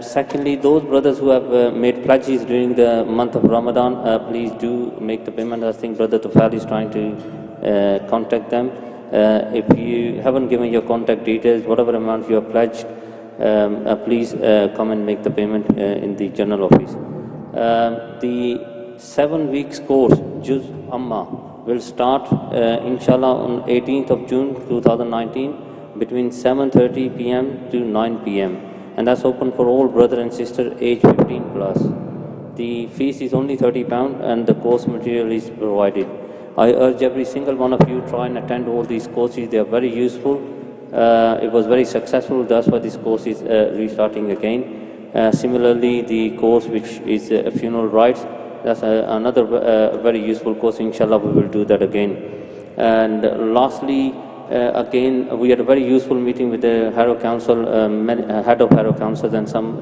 Secondly, those brothers who have made pledges during the month of Ramadan, please do make the payment. I think Brother Tufal is trying to contact them. If you haven't given your contact details, whatever amount you have pledged, please come and make the payment in the general office. The 7 weeks course, JUMMA, will start inshallah on 18th of June 2019 between 7:30 p.m. to 9 p.m. and that's open for all brother and sister age 15 plus. The fees is only £30 and the course material is provided. I urge every single one of you try and attend all these courses. They are very useful. It was very successful. That's why this course is restarting again. Similarly, the course which is funeral rites, that's another very useful course. Inshallah, we will do that again. And lastly, again, we had a very useful meeting with the Harrow Council, head of Harrow Council and some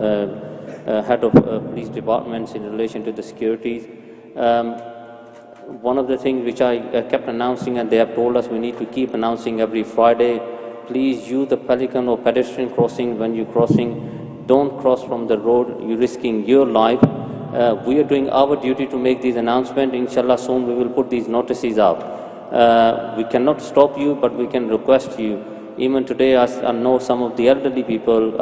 head of police departments in relation to the securities. One of the things which I kept announcing, and they have told us we need to keep announcing every Friday, please use the pelican or pedestrian crossing when you're crossing. Don't cross from the road, you're risking your life. We are doing our duty to make these announcements. Inshallah, soon we will put these notices out. We cannot stop you, but we can request you. Even today, I know some of the elderly people,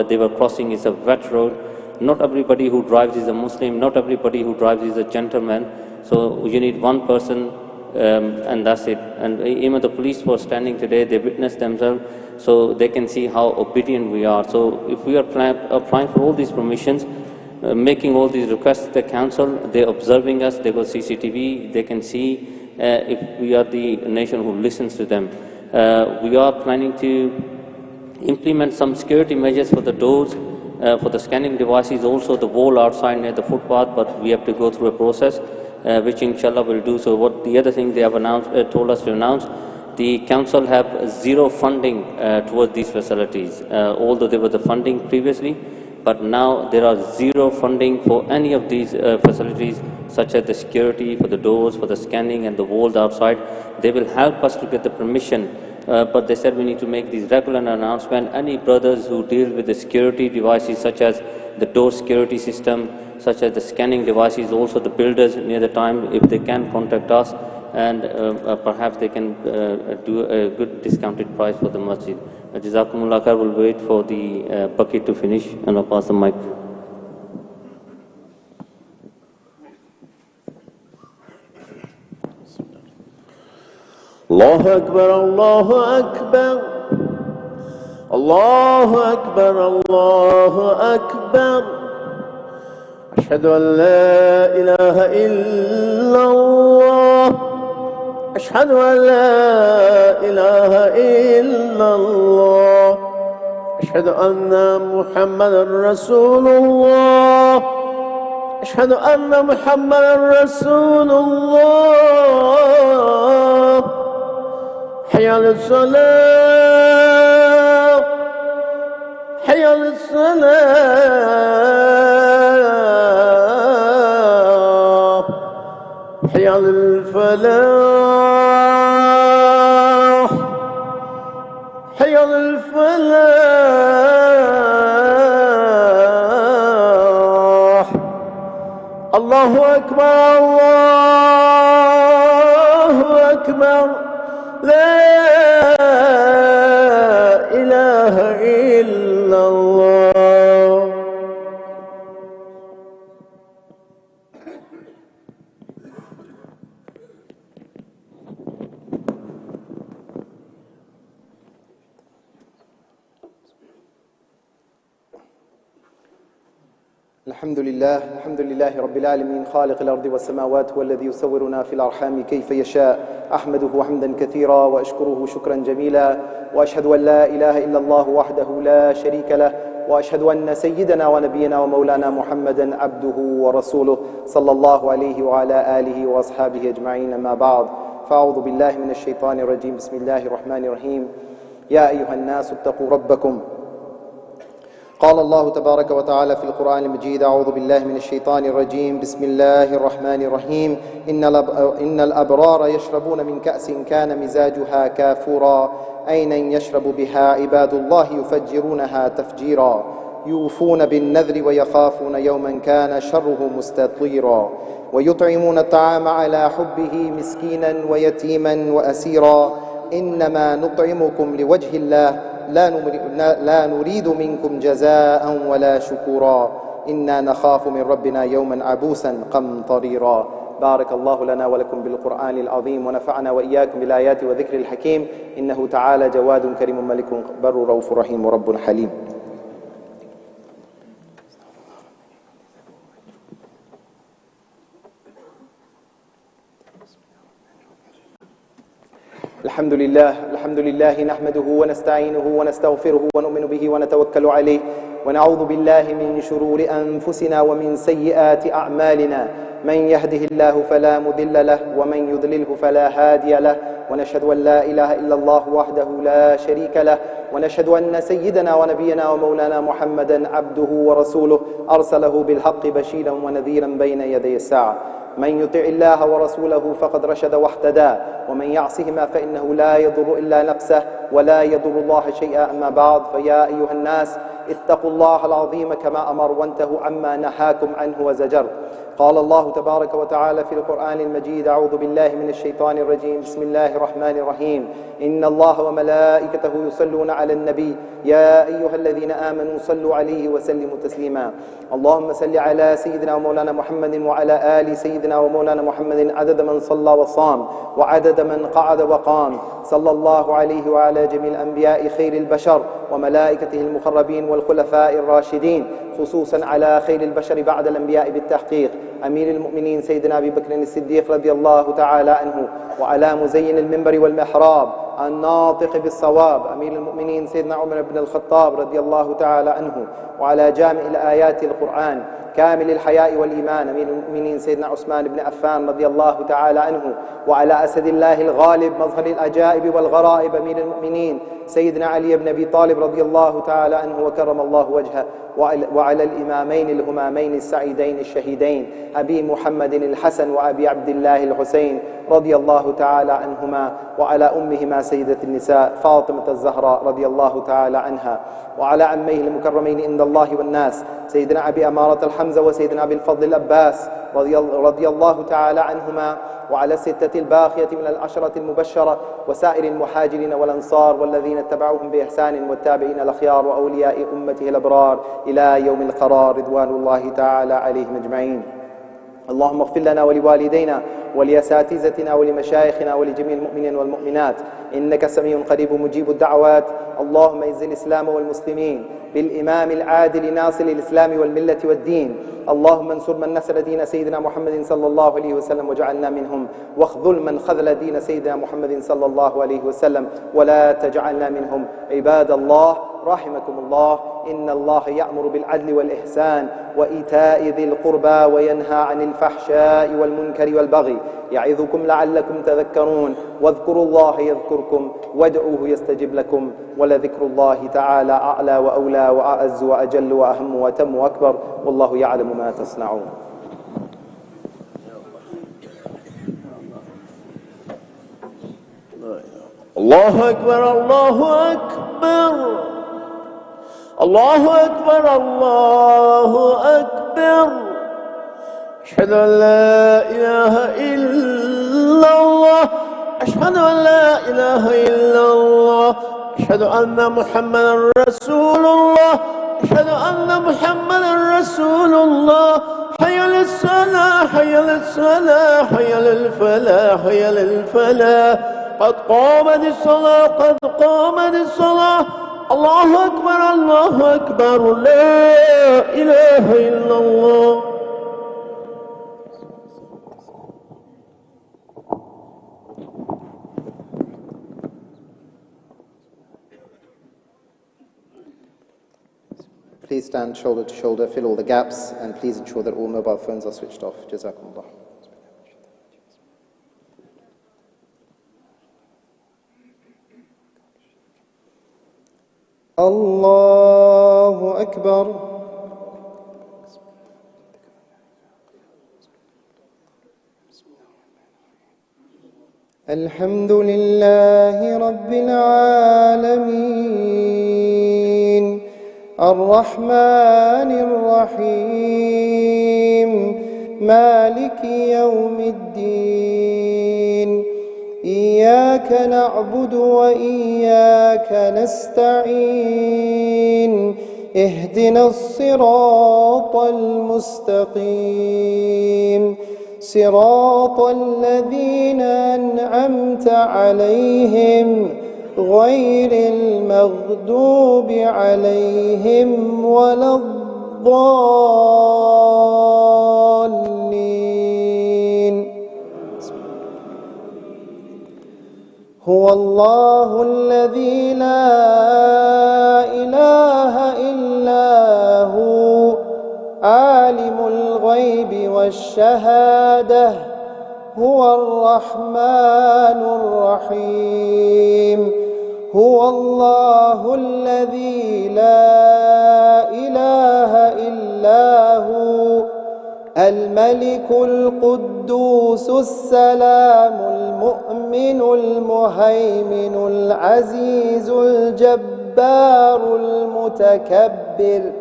they were crossing, it's a wet road. Not everybody who drives is a Muslim, not everybody who drives is a gentleman. So you need one person and that's it. And even the police were standing today, they witnessed themselves, so they can see how obedient we are. So if we are applying for all these permissions, making all these requests to the council, they're observing us, they got CCTV, they can see if we are the nation who listens to them. We are planning to implement some security measures for the doors, for the scanning devices, also the wall outside near the footpath, but we have to go through a process. Which inshallah will do. So what the other thing they have announced, told us to announce, the council have zero funding towards these facilities, although there was the funding previously, but now there are zero funding for any of these facilities, such as the security, for the doors, for the scanning and the walls outside. They will help us to get the permission, but they said we need to make these regular announcements. Any brothers who deal with the security devices, such as the door security system, such as the scanning devices, also the builders near the time, if they can contact us, and perhaps they can do a good discounted price for the masjid. Jazakumullah khair. Will wait for the bucket to finish and I'll pass the mic. Allahu Akbar, Allahu Akbar, Allahu Akbar, Allahu Akbar. أشهد أن لا إله إلا الله أشهد أن لا إله إلا الله أشهد أن محمدا رسول الله أشهد أن محمدا رسول الله حي على الصلاة حي على الصلاة حي على الفلاح حي على الفلاح الله أكبر الله أكبر لا إله إلا الله. الحمد لله رب العالمين خالق الأرض والسماوات هو الذي يصورنا في الأرحام كيف يشاء أحمده حمدا كثيرا وأشكره شكرا جميلا وأشهد أن لا إله إلا الله وحده لا شريك له وأشهد أن سيدنا ونبينا ومولانا محمدا عبده ورسوله صلى الله عليه وعلى آله وأصحابه أجمعين أما بعد فأعوذ بالله من الشيطان الرجيم بسم الله الرحمن الرحيم يا أيها الناس اتقوا ربكم قال الله تبارك وتعالى في القرآن المجيد أعوذ بالله من الشيطان الرجيم بسم الله الرحمن الرحيم إن الأبرار يشربون من كأس كان مزاجها كافورا عينا يشرب بها عباد الله يفجرونها تفجيرا يوفون بالنذر ويخافون يوما كان شره مستطيرا ويطعمون الطعام على حبه مسكينا ويتيما وأسيرا إنما نطعمكم لوجه الله لا نريد منكم جزاء ولا شكورا إنا نخاف من ربنا يوما عبوسا قمطريرا. بارك الله لنا ولكم بالقرآن العظيم ونفعنا وإياكم بالآيات وذكر الحكيم إنه تعالى جواد كريم ملك بر رؤوف رحيم ورب حليم. الحمد لله نحمده ونستعينه ونستغفره ونؤمن به ونتوكل عليه ونعوذ بالله من شرور أنفسنا ومن سيئات أعمالنا من يهده الله فلا مضل له ومن يضلله فلا هادي له ونشهد أن لا إله إلا الله وحده لا شريك له ونشهد أن سيدنا ونبينا ومولانا محمدا عبده ورسوله أرسله بالحق بشيرا ونذيرا بين يدي الساعة. من يطع الله ورسوله فقد رشد واهتدى ومن يعصهما فإنه لا يضر إلا نفسه ولا يضر الله شيئا. أما بعد فيا أيها الناس اتقوا الله العظيم كما أمر وانتهوا عما نهاكم عنه وزجر. قال الله تبارك وتعالى في القرآن المجيد أعوذ بالله من الشيطان الرجيم بسم الله الرحمن الرحيم إن الله وملائكته يصلون على النبي يا أيها الذين آمنوا صلوا عليه وسلموا تسليما. اللهم صل على سيدنا ومولانا محمد وعلى آل سيدنا ومولانا محمد عدد من صلى وصام وعدد من قعد وقام صلى الله عليه وعلى جميع الأنبياء خير البشر وملائكته المقربين والخلفاء الراشدين خصوصا على خير البشر بعد الأنبياء بالتحقيق أمير المؤمنين سيدنا أبي بكر الصديق رضي الله تعالى عنه وعلى مزين المنبر والمحراب الناطق بالصواب أمير المؤمنين سيدنا عمر بن الخطاب رضي الله تعالى عنه وعلى جامع الآيات القرآن كامل الحياء والإيمان أمير المؤمنين سيدنا عثمان بن عفان رضي الله تعالى عنه وعلى أسد الله الغالب مظهر الأجائب والغرائب أمير المؤمنين سيدنا علي بن أبي طالب رضي الله تعالى عنه وكرم الله وجهه وعلى الإمامين الهمامين السعيدين الشهيدين أبي محمد الحسن وأبي عبد الله الحسين رضي الله تعالى عنهما وعلى أمهما سيدة النساء فاطمة الزهراء رضي الله تعالى عنها وعلى عميه المكرمين عند الله والناس سيدنا أبي أمارة الحمزة وسيدنا أبي الفضل الأباس رضي الله تعالى عنهما وعلى الستة الباقية من العشرة المبشرة وسائر المهاجرين والأنصار والذين اتبعوهم بإحسان والتابعين الأخيار وأولياء أمته الأبرار إلى يوم القرار رضوان الله تعالى عليهم أجمعين. اللهم اغفر لنا ولوالدينا ولأساتذتنا ولمشايخنا ولجميع المؤمنين والمؤمنات إنك سميع قريب مجيب الدعوات. اللهم اعز الإسلام والمسلمين بالإمام العادل ناصر الإسلام والملة والدين. اللهم انصر من نصر دين سيدنا محمد صلى الله عليه وسلم وجعلنا منهم، واخذل من خذل دين سيدنا محمد صلى الله عليه وسلم ولا تجعلنا منهم. عباد الله رحمكم الله، إن الله يأمر بالعدل والإحسان وإيتاء ذي القربى وينهى عن الفحشاء والمنكر والبغي يعظكم لعلكم تذكرون. واذكروا الله يذكركم وادعوه يستجب لكم، ولذكر الله تعالى أعلى وأولى وأعز وأجل وأهم وأتم وأكبر، والله يعلم ما تصنعون. الله أكبر الله أكبر الله أكبر الله أكبر. أشهد أن لا إله إلا الله، أشهد أن لا إله إلا الله، أشهد أن محمدا رسول الله، أشهد أن محمدا رسول الله. حي للصلاة حي للصلاة حي للفلاح حي للفلاح. قد قامت الصلاة قد قامت الصلاة. الله أكبر الله أكبر لا إله إلا الله. Please stand shoulder to shoulder, fill all the gaps, and please ensure that all mobile phones are switched off. Jazakumullah. Allahu Akbar. Alhamdulillahi Rabbil Alameen, Ar-Rahmanir Rahim, Maliki Yawmiddin. إياك نعبد وإياك نستعين. اهدنا الصراط المستقيم، صراط الذين أنعمت عليهم غير المغضوب عليهم ولا الضالين. هو الله الذي لا إله إلا هو، عالم الغيب والشهادة، هو الرحمن الرحيم. هو الله الذي لا إله إلا هو، الملك القدوس السلام المؤمن المهيمن العزيز الجبار المتكبر.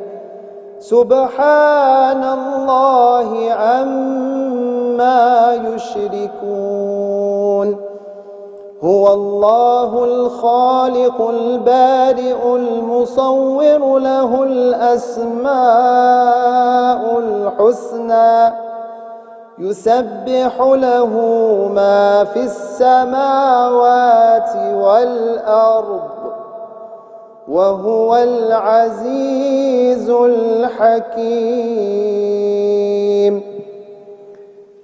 سبحان الله عما يشركون. هو الله الخالق البارئ المصور، له الأسماء الحسنى، يسبح له ما في السماوات والأرض، وهو العزيز الحكيم.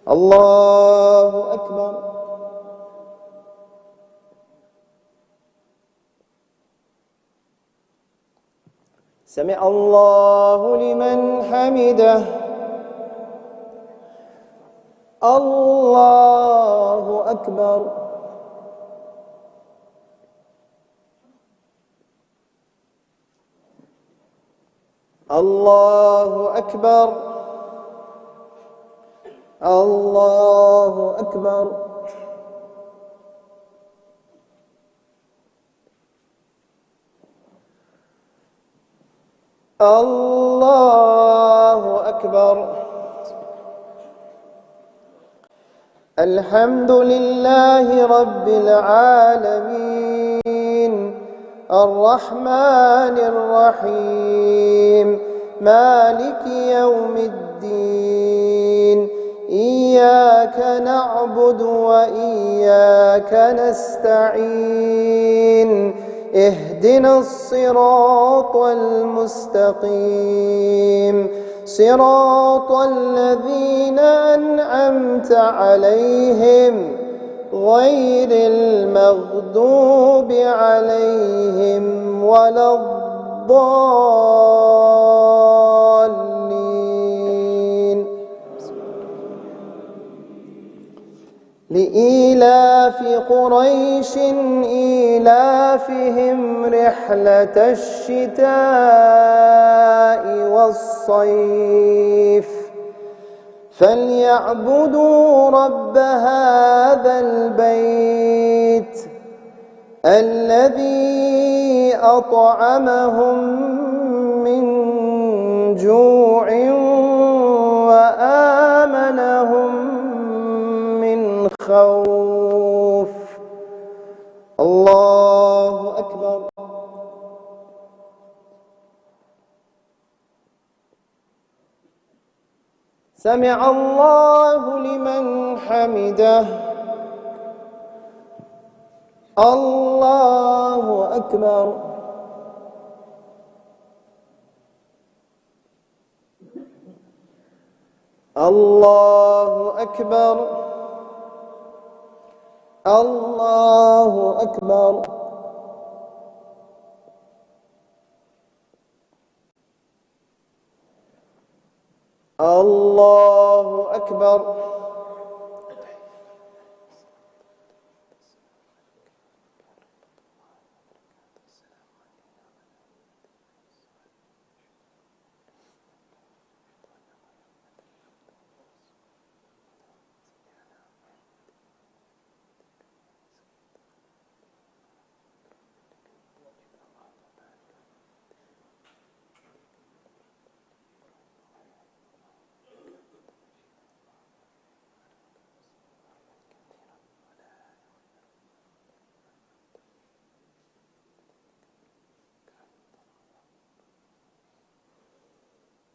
الله أكبر. سمع الله لمن حمده. الله أكبر. الله أكبر. الله أكبر. الله أكبر. الحمد لله رب العالمين، الرحمن الرحيم، مالك يوم الدين. إياك نعبد وإياك نستعين اهدنا الصراط المستقيم صراط الذين أنعمت عليهم غير المغضوب عليهم ولا الضالين. لإيلاف قريش إيلافهم رحلة الشتاء والصيف فليعبدوا رب هذا البيت الذي أطعمهم من جوع وآمنهم من خوف. الله أكبر. سمع الله لمن حمده. الله أكبر. الله أكبر. الله أكبر. الله أكبر.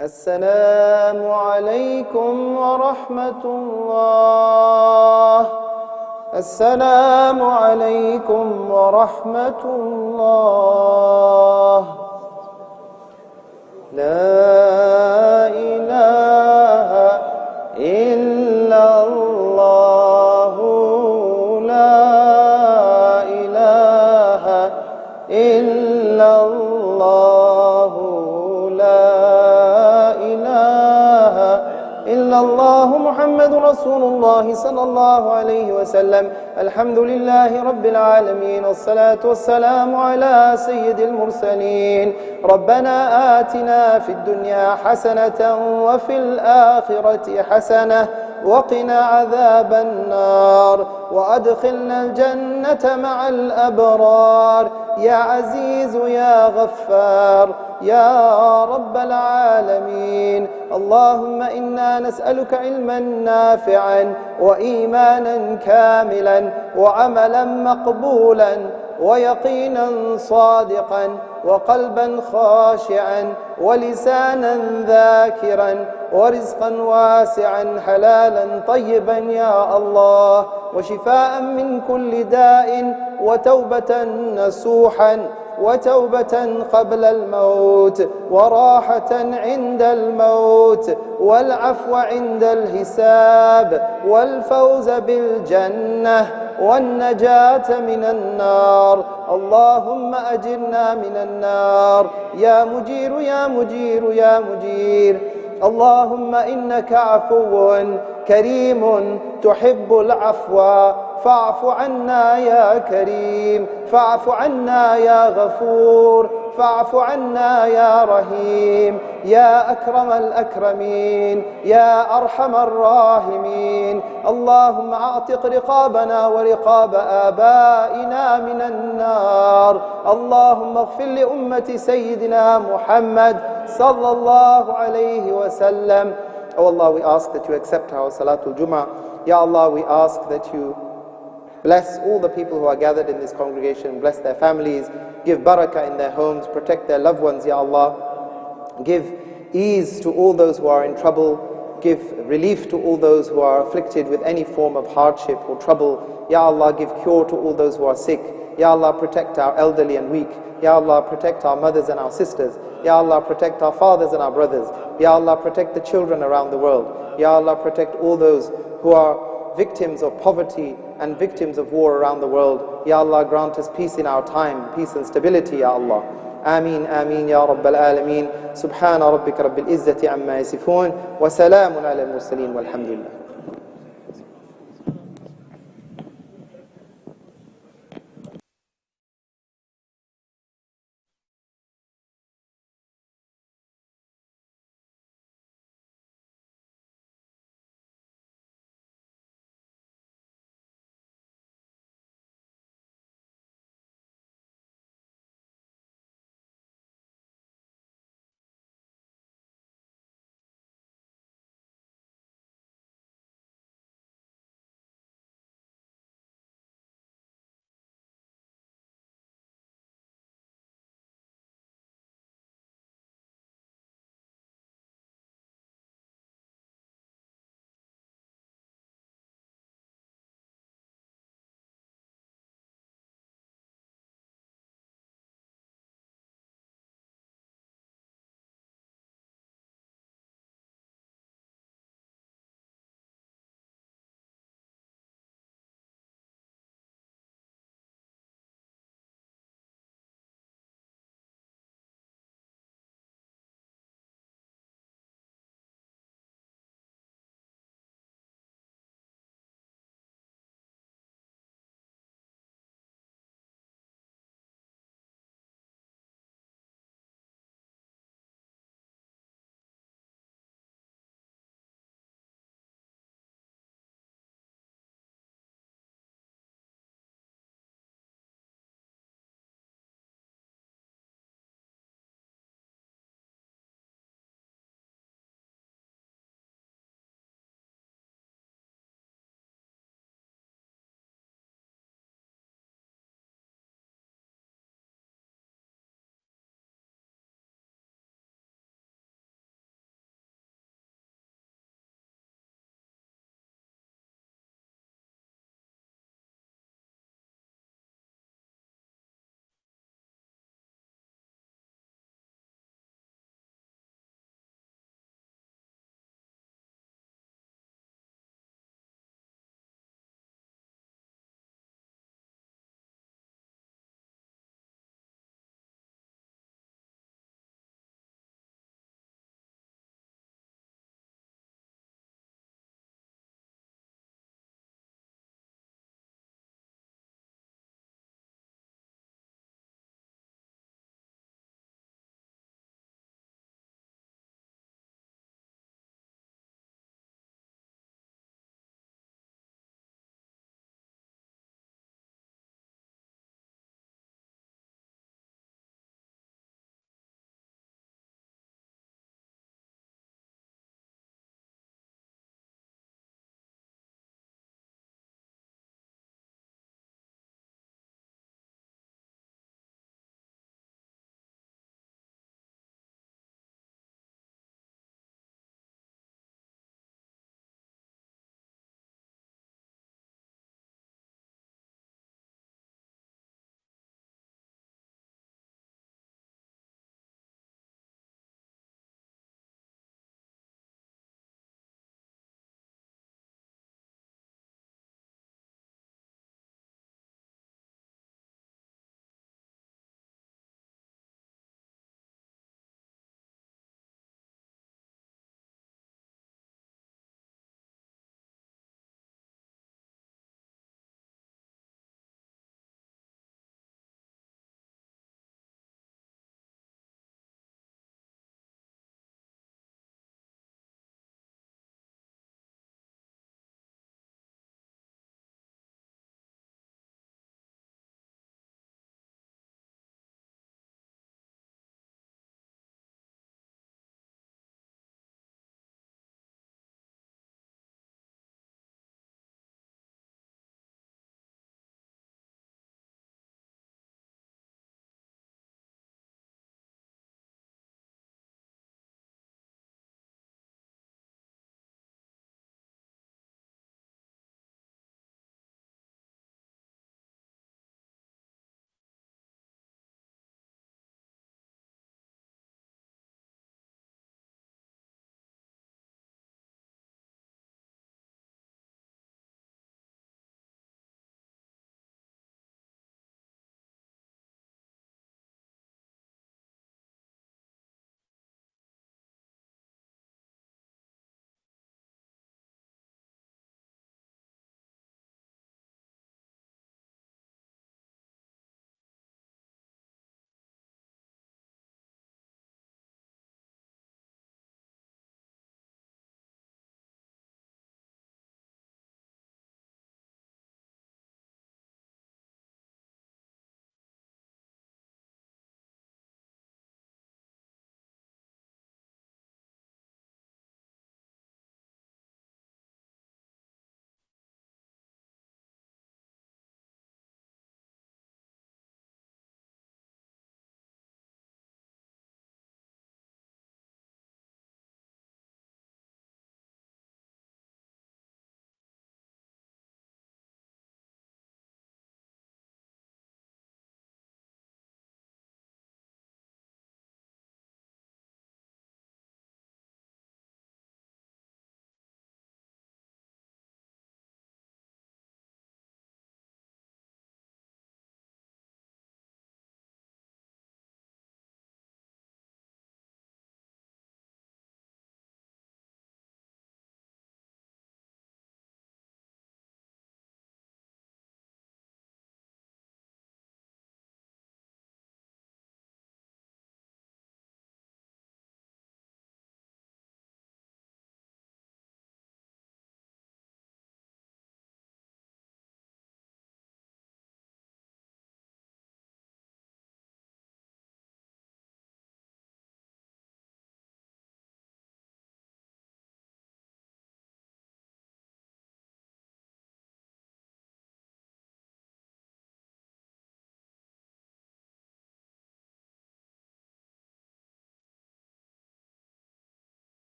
السلام عليكم ورحمة الله. السلام عليكم ورحمة الله. لا إله إلا الله. لا إله إلا الله. إلا الله محمد رسول الله صلى الله عليه وسلم. الحمد لله رب العالمين والصلاة والسلام على سيد المرسلين. ربنا آتنا في الدنيا حسنة وفي الآخرة حسنة وقنا عذاب النار وأدخلنا الجنة مع الأبرار يا عزيز يا غفار يا رب العالمين. اللهم إنا نسألك علما نافعا وإيمانا كاملا وعملا مقبولا ويقينا صادقا وقلبا خاشعا ولسانا ذاكرا ورزقا واسعا حلالا طيبا يا الله وشفاء من كل داء وتوبة نصوحا وتوبة قبل الموت وراحة عند الموت والعفو عند الحساب والفوز بالجنة والنجاة من النار. اللهم أجرنا من النار يا مجير يا مجير يا مجير. اللهم إنك عفو كريم تحب العفو فاعف عنا يا كريم فاعف عنا يا غفور فاعف عنا يا رحيم يا أكرم الأكرمين يا أرحم الراحمين. اللهم أعتق رقابنا ورقاب آبائنا من النار. اللهم اغفر لأمة سيدنا محمد صلى الله عليه وسلم. Oh Allah, we ask that you accept our Salatul Jummah. Ya Allah, we ask that you bless all the people who are gathered in this congregation, bless their families, give barakah in their homes, protect their loved ones, Ya Allah. Give ease to all those who are in trouble, give relief to all those who are afflicted with any form of hardship or trouble. Ya Allah, give cure to all those who are sick. Ya Allah, protect our elderly and weak. Ya Allah, protect our mothers and our sisters. Ya Allah, protect our fathers and our brothers. Ya Allah, protect the children around the world. Ya Allah, protect all those who are victims of poverty and victims of war around the world. Ya Allah, grant us peace in our time, peace and stability, Ya Allah. آمين آمين يا رب العالمين. سبحان ربك رب العزة عما يصفون وسلام على المرسلين والحمد لله.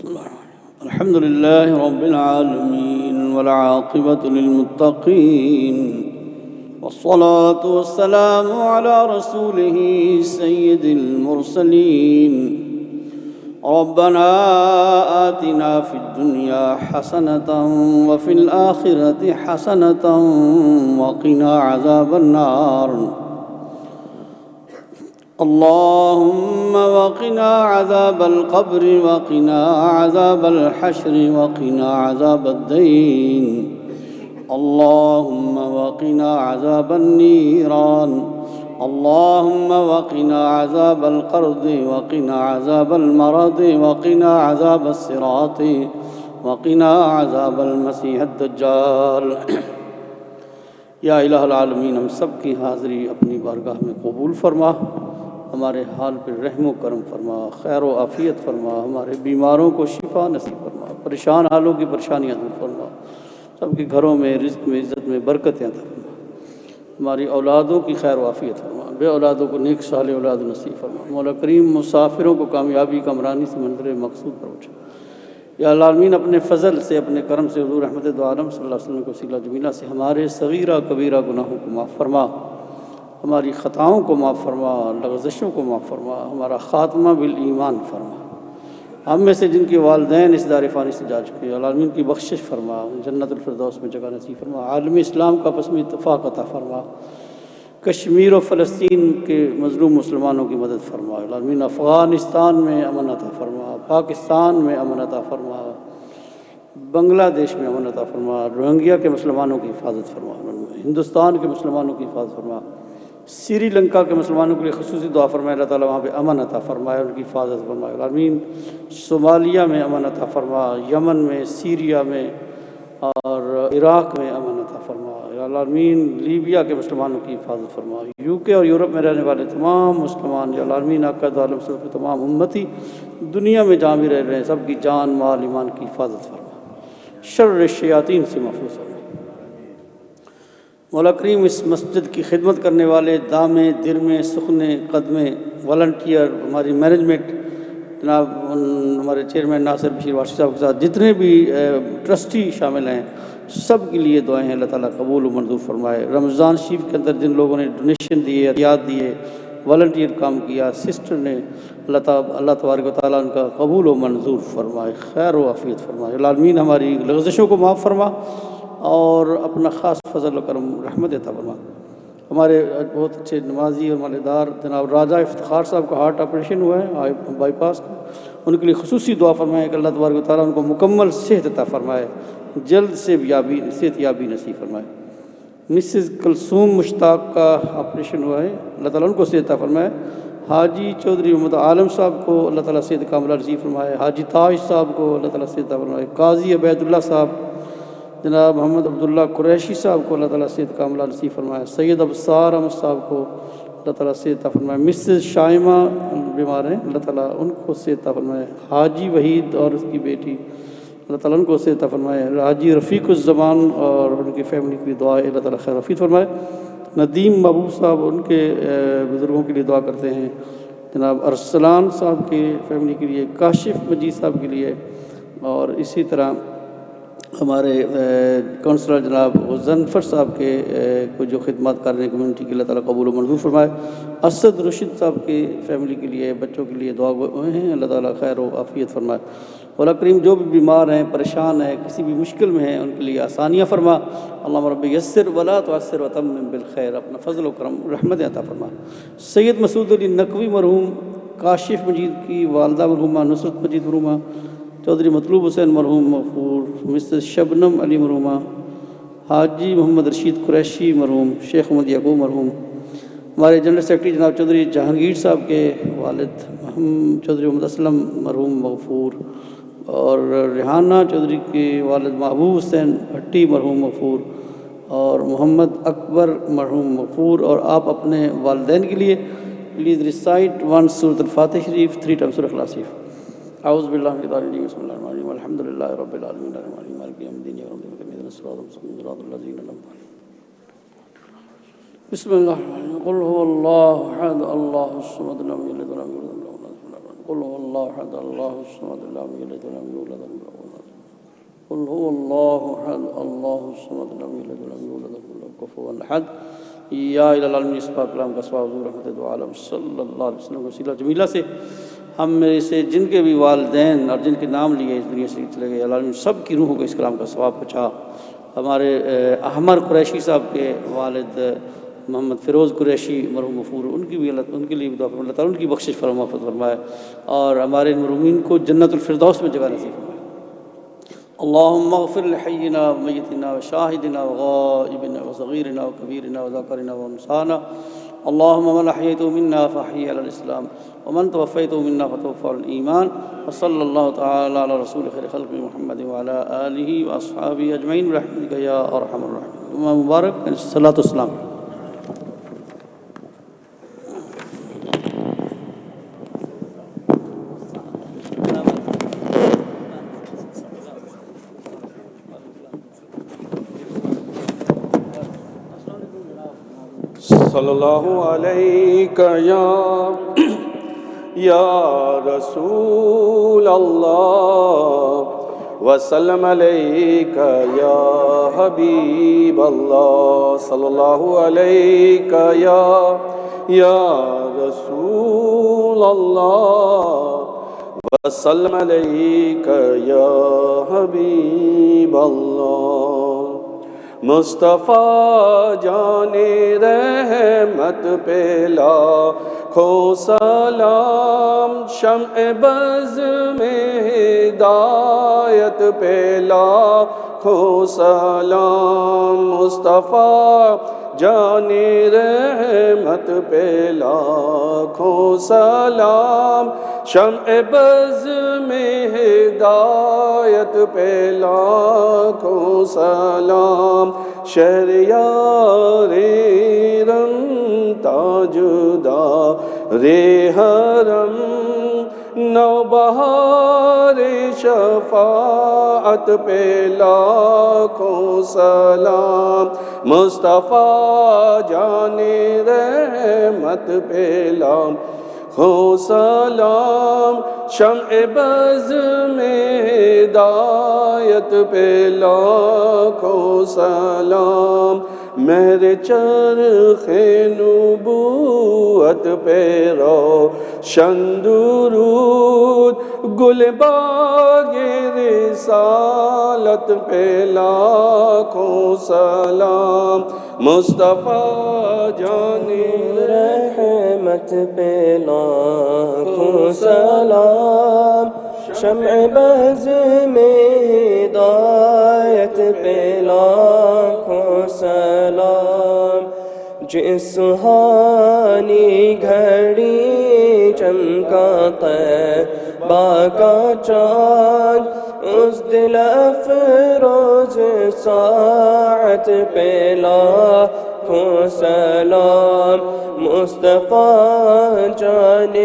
الحمد لله رب العالمين والعاقبة للمتقين والصلاة والسلام على رسوله سيد المرسلين ربنا آتنا في الدنيا حسنة وفي الآخرة حسنة وقنا عذاب النار اللهم وقنا عذاب القبر وقنا عذاب الحشر وقنا عذاب الدين اللهم وقنا عذاب النيران اللهم وقنا عذاب القرض وقنا عذاب المرض وقنا عذاب الصراط وقنا عذاب المسيح الدجال یا الہ العالمین، ہم سب کی حاضری اپنی بارگاہ میں قبول فرما، ہمارے حال پر رحم و کرم فرما، خیر و عافیت فرما، ہمارے بیماروں کو شفا نصیب فرما، پریشان حالوں کی پریشانیاں دور فرما، سب کے گھروں میں رزق میں عزت میں برکتیں عطا فرما، ہماری اولادوں کی خیر و عافیت فرما، بے اولادوں کو نیک صالح اولاد نصیب فرما، مولا کریم مسافروں کو کامیابی کامرانی سے منزل مقصود پر پہنچا۔ یا العالمین، اپنے فضل سے اپنے کرم سے حضور رحمت دو عالم صلی اللہ علیہ وسلم کو وسیلہ جمیلہ سے ہمارے صغیرہ کبیرہ گناہوں کو معاف فرما، ہماری خطاؤں کو معاف فرما، لغزشوں کو معاف فرما، ہمارا خاتمہ بالایمان فرما، ہم میں سے جن کے والدین اس دار فانی سے جا چکے ہیں العالمین کی بخشش فرما، جنت الفردوس میں جگہ نصیب فرما، عالم اسلام کا آپس میں اتفاق عطا فرما، کشمیر و فلسطین کے مظلوم مسلمانوں کی مدد فرما العالمین، افغانستان میں امن عطا فرما، پاکستان میں امن عطا فرما، بنگلہ دیش میں امن عطا فرما، روہنگیا کے مسلمانوں کی حفاظت فرما، ہندوستان کے مسلمانوں کی حفاظت فرما، سری لنکا کے مسلمانوں کے لیے خصوصی دعا فرمائے اللہ تعالیٰ وہاں پہ امن عطا فرمائے، ان کی حفاظت فرمائے العالمین، صومالیہ میں امن عطا فرما، یمن میں، سیریا میں اور عراق میں امن عطا فرما العالمین، لیبیا کے مسلمانوں کی حفاظت فرما، یو کے اور یورپ میں رہنے والے تمام مسلمان یا العالمین آقا دو عالم صلی تمام امتی دنیا میں جہاں بھی رہ رہے ہیں سب کی جان مال ایمان کی حفاظت فرما، شر الشیاطین سے محفوظ فرما۔ مولا کریم، اس مسجد کی خدمت کرنے والے دامے درمے سخنے قدمے والنٹیئر، ہماری مینجمنٹ جناب ہمارے چیئرمین ناصر بشیر واشی صاحب کے ساتھ جتنے بھی ٹرسٹی شامل ہیں سب کے لیے دعائیں ہیں، اللہ تعالیٰ قبول و منظور فرمائے۔ رمضان شریف کے اندر جن لوگوں نے ڈونیشن دیے، عطیات دیے، والنٹیئر کام کیا، سسٹر نے، اللہ تبارک و تعالیٰ ان کا قبول و منظور فرمائے، خیر و عافیت فرمائے العالمین، ہماری لغزشوں کو معاف فرما اور اپنا خاص فضل و کرم رحمت عطا فرما۔ ہمارے بہت اچھے نمازی اور مالدار جناب راجہ افتخار صاحب کا ہارٹ آپریشن ہوا ہے بائی پاس کا، ان کے لیے خصوصی دعا فرمائے کہ اللہ تبارک و تعالیٰ ان کو مکمل صحت عطا فرمائے، جلد سے صحت یابی نصیب فرمائے۔ مسز کلثوم مشتاق کا آپریشن ہوا ہے، اللہ تعالیٰ ان کو صحت عطا فرمائے۔ حاجی چودھری محمد عالم صاحب کو اللہ تعالیٰ صحت کاملہ نصیب فرمائے، حاجی تاج صاحب کو اللہ تعالیٰ صحت عطا فرمائے، قاضی عبید اللہ صاحب، جناب محمد عبداللہ قریشی صاحب کو اللہ تعالیٰ صحت کاملہ نصیب فرمائے، سید ابصار احمد صاحب کو اللہ تعالیٰ صحت عطا فرمائے، مسز شائمہ بیمار ہیں اللہ تعالیٰ ان کو صحت عطا فرمائے، حاجی وحید اور اس کی بیٹی اللہ تعالیٰ ان کو صحت عطا فرمائے، حاجی رفیق الزمان اور ان کی فیملی کے لیے دعا ہے اللہ تعالیٰ خیر وفید فرمائے، ندیم محبوب صاحب ان کے بزرگوں کے لیے دعا کرتے ہیں، جناب ارسلان صاحب کی فیملی کے لیے، کاشف مجید صاحب کے لیے، اور اسی طرح ہمارے کونسلر جناب غزنفر صاحب کے کو جو خدمات کر رہے ہیں کمیونٹی کی اللہ تعالیٰ قبول و منظور فرمائے، اسد رشید صاحب کی فیملی کے لیے بچوں کے لیے دعا ہیں اللہ تعالیٰ خیر و عافیت فرمائے۔ مولا کریم، جو بھی بیمار ہیں پریشان ہیں کسی بھی مشکل میں ہیں ان کے لیے آسانیاں فرما، اللہم رب یسر ولا تعسر وتمم بالخیر، اپنا فضل و کرم رحمت عطا فرما۔ سید مسعود علی نقوی مرحوم، کاشف مجید کی والدہ مرحومہ نصرت مجید مرحومہ، چودھری مطلوب حسین مرحوم مغفور، مسز شبنم علی مرحومہ، حاجی محمد رشید قریشی مرحوم، شیخ محمد یعقوب مرحوم، ہمارے جنرل سیکرٹری جناب چودھری جہانگیر صاحب کے والد چودھری محمد اسلم مرحوم مغفور، اور ریحانہ چودھری کے والد محبوب حسین بھٹی مرحوم مغفور، اور محمد اکبر مرحوم مغفور، اور آپ اپنے والدین کے لیے پلیز ریسائٹ 1 سورۃ الفاتح شریف 3 ٹائمز سورۃ اخلاص شریف۔ اعوذ باللہ من الشیطان الرجیم، بسم اللہ الرحمن الرحیم، الحمد للہ رب العالمین الرحمن الرحیم مالک یوم الدین اهدنا الصراط المستقیم صراط الذین انعمت علیہم۔ بسم اللہ الرحمن الرحیم، قل هو اللہ احد اللہ الصمد لم یلد ولم یولد ولم یکن له کفوا احد۔ قل هو الله أحد الله الصمد لم يلد ولم يولد ولم يكن له كفوا أحد قل هو الله أحد الله الصمد لم يلد ولم يولد ولم يكن له كفوا أحد یا الہ العالمین اس پاک کلام کا ثواب حضور رحمت دو عالم صلی اللہ علیہ وسلم کو وسیلہ جمیلہ سے ہم میں سے جن کے بھی والدین اور جن کے نام لیے اس دنیا سے چلے گئے، العالمین سب کی روحوں کو اس کلام کا ثواب پہنچا۔ ہمارے احمر قریشی صاحب کے والد محمد فیروز قریشی مرحوم غفور، ان کی بھی ان کے لیے بھی دعا فرمائے، اللہ تعالیٰ ان کی بخشش فرمائے اور ہمارے مرحومین کو جنت الفردوس میں جگہ نصیب فرمائے۔ اللهم اغفر لحينا وميتنا وشاهدنا وغائبنا وصغيرنا وكبيرنا وذكرنا وانثانا، اللهم من احييته منا فاحيه على الاسلام ومن توفيته منا فتوفى على الايمان، وصلى الله تعالى على رسول خير خلق محمد وعلى اله واصحابه اجمعين برحمتك يا ارحم الراحمين۔ جمعہ مبارک، الصلاۃ والسلام۔ صلی اللہ علیکہ یا رسول اللہ وسلم علیکہ یا حبیب اللہ، صلی اللہ علیکہ یا رسول اللہ وسلم علیکہ یا حبیب اللہ۔ مصطفیٰ جان رحمت پہ لاکھوں سلام، شمع بز میں ہدایت پہ لاکھوں سلام، مصطفیٰ جان رحمت پہ لاکھوں سلام، شمع بز میں ہدایت پہ لاکھوں سلام، شہریار رم تاجدار حرم، نوبہار شفاعت پہ لاکھوں سلام، مصطفیٰ جان رحمت پہ لاکھوں سلام، شمع بز میں ہدایت پہ لاکھوں سلام، مہر چرخ نبوت پہ روشن درود، گل باغ رسالت پہ لاکھوں سلام، مصطفیٰ جان رحمت پہ لاکھوں سلام، شمع بز میں ہدایت پہ لاکھوں سلام، جس سہانی گھڑی چمکا طیبہ کا چاند، اس دل افروز ساعت پہ لاکھوں سلام، مصطفیٰ جان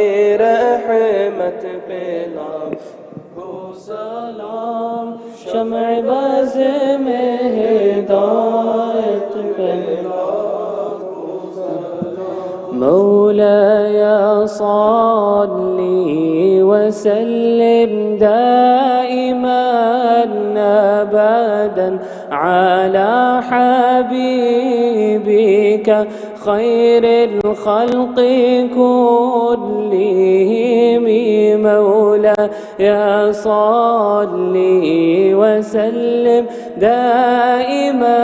رحمت پہ لاکھوں سلام، شمع بز میں ہدایت پہ لاکھوں سلام، مولاي صل وسلم دائما ابدا على حبيبك خير الخلق كلهم، مولاي صل وسلم دائما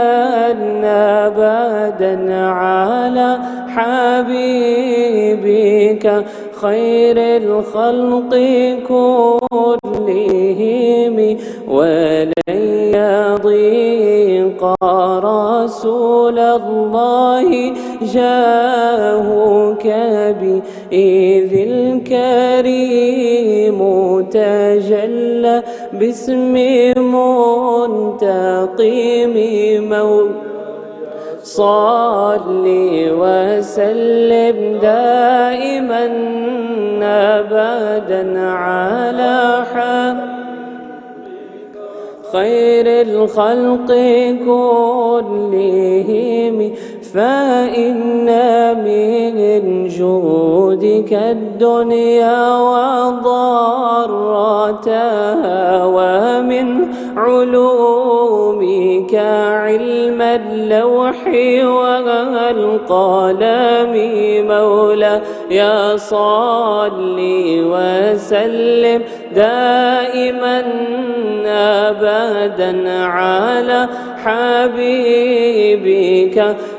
ابدا على حبيبك خير الخلق كلهم، ولن يضيق رسول الله جاهك بإذ الكريم تجلى باسم منتقم، صل وسلم دائما ابدا على خير الخلق كلهم، فإن من جودك الدنيا وضارتها ومن علومك علم اللوح والقلم مولاي صل وسلم دائما أبدا على حبيبك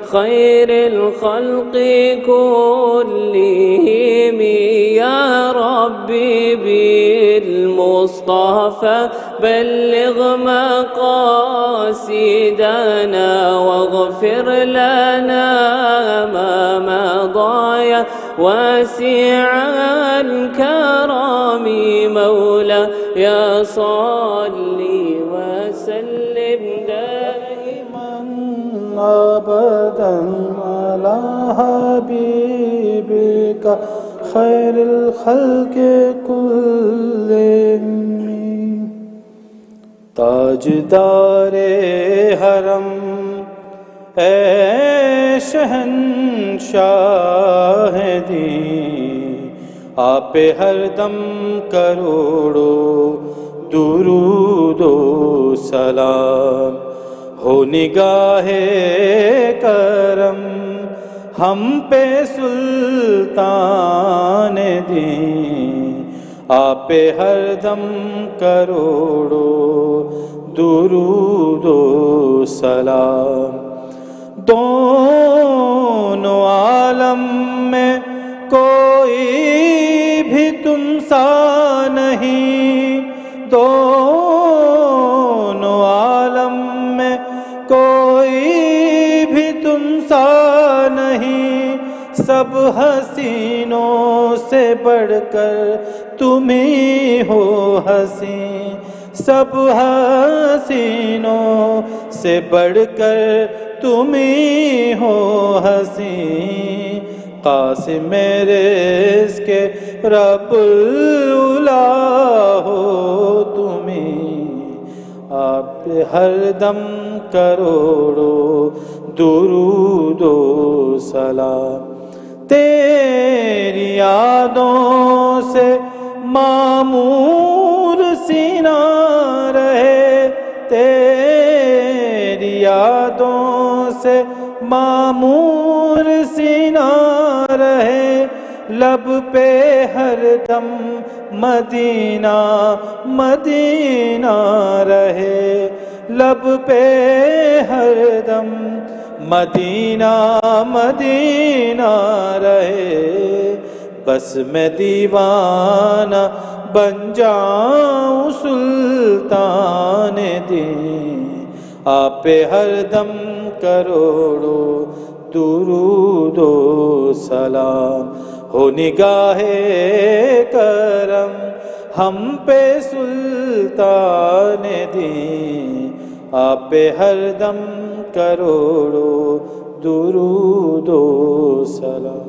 خير الخلق كلهم يا ربي بالمصطفى بلغ مقاصدنا واغفر لنا ما مضى واسع الكرم مولاي صل وسلم دائما أبدا على حبيبك خير الخلق كلهم تاجدار حرم اے شہنشاہ دین آپ ہر دم کروڑوں درود و سلام ہو نگاہ کرم ہم پہ سلطان دین آپ ہر دم کروڑوں درود و سلام دونوں عالم میں کوئی بھی تم سا نہیں دونوں عالم میں کوئی بھی تم سا نہیں سب حسینوں سے بڑھ کر تم ہی ہو حسین سب حسینوں سے بڑھ کر تم ہی ہو حسین قاسم رزق رب العلا ہو تمہیں آپ پہ ہر دم کروڑوں درود و سلام تیری یادوں سے معمور سینہ رہے تیری یادوں سے معمور سینہ رہے لب پہ ہر دم مدینہ مدینہ رہے لب پہ ہر دم مدینہ مدینہ رہے بس میں دیوانہ بن جاؤں سلطان دین آپ پہ ہر دم کروڑوں درود و سلام ہو نگاہ کرم ہم پہ سلطان دین آپ پہ ہر دم کروڑوں درود و سلام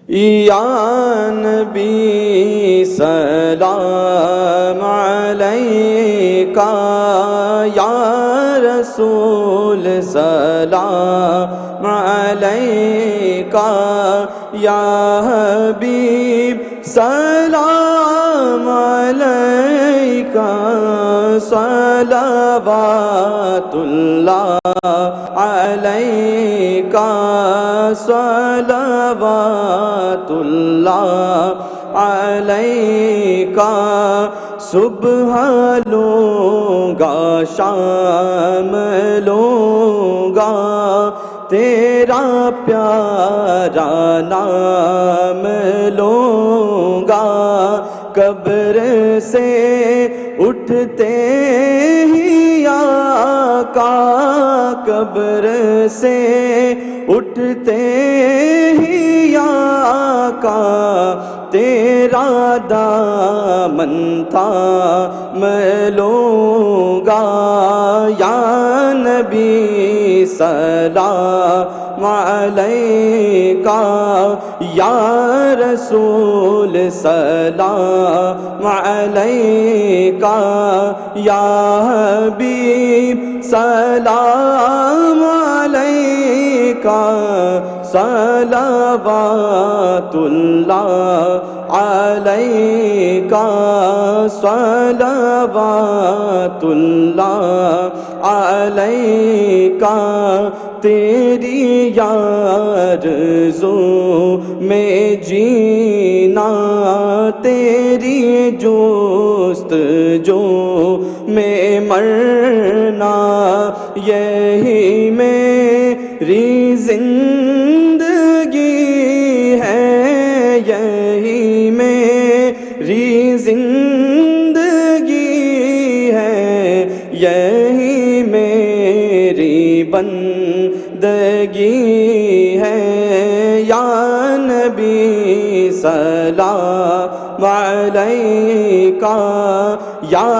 یا نبی سلام علیکہ یا رسول سلام علیکہ یا حبیب سلام علیکہ صلوات اللہ علیکہ صلوات اللہ علیکہ صبح لوں گا شام لوں گا تیرا پیارا نام لوں گا قبر سے اٹھتے ہی آقا قبر سے اٹھتے ہی آقا تیرا دامن تھا میں لوں گا یا نبی سلام علیکہ یا رسول سلام علیکہ، یا حبیب سلام علیکہ، صلوات اللہ علیکہ، صلوات اللہ علیکہ، تیری آرزو میں جینا، تیری جستجو میں مرنا، یہی میری زندگی ہے، یہی میری زندگی ہے، یہی میری بندگی ہے، یا نبی سلام علیکہ، یا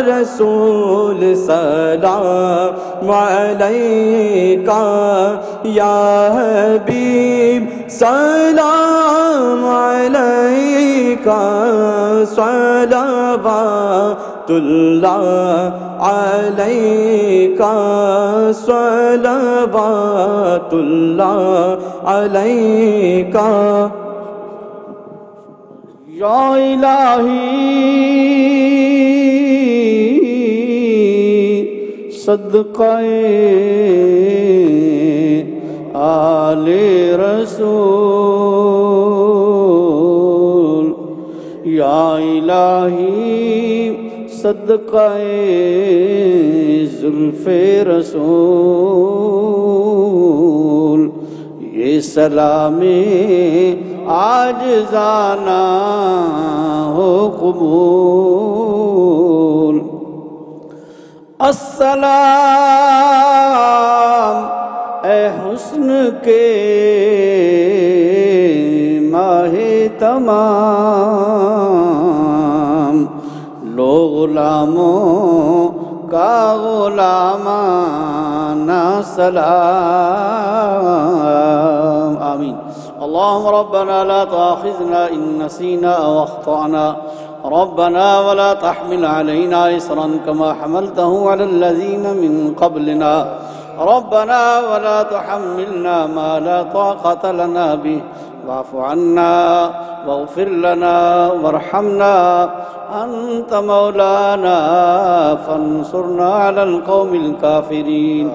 رسول سلام علیکہ، یا حبیب سلام علیکہ، صلوات اللہ علیکہ، صلوات اللہ علیکہ، یا الہی صدقہ آل رسول، یا الہی صدقہ زلف رسول، یہ سلام عاجزانہ ہو قبول، السلام اے حسن کے ماہ تمام، لو غلاموں کا غلامانہ سلام، آمین۔ اللهم ربنا لا تؤاخذنا إن نسينا أو أخطأنا، ربنا ولا تحمل علينا إصرا كما حملته على الذين من قبلنا، ربنا ولا تحملنا ما لا طاقة لنا به، واعف عنا واغفر لنا وارحمنا، أنت مولانا فانصرنا على القوم الكافرين۔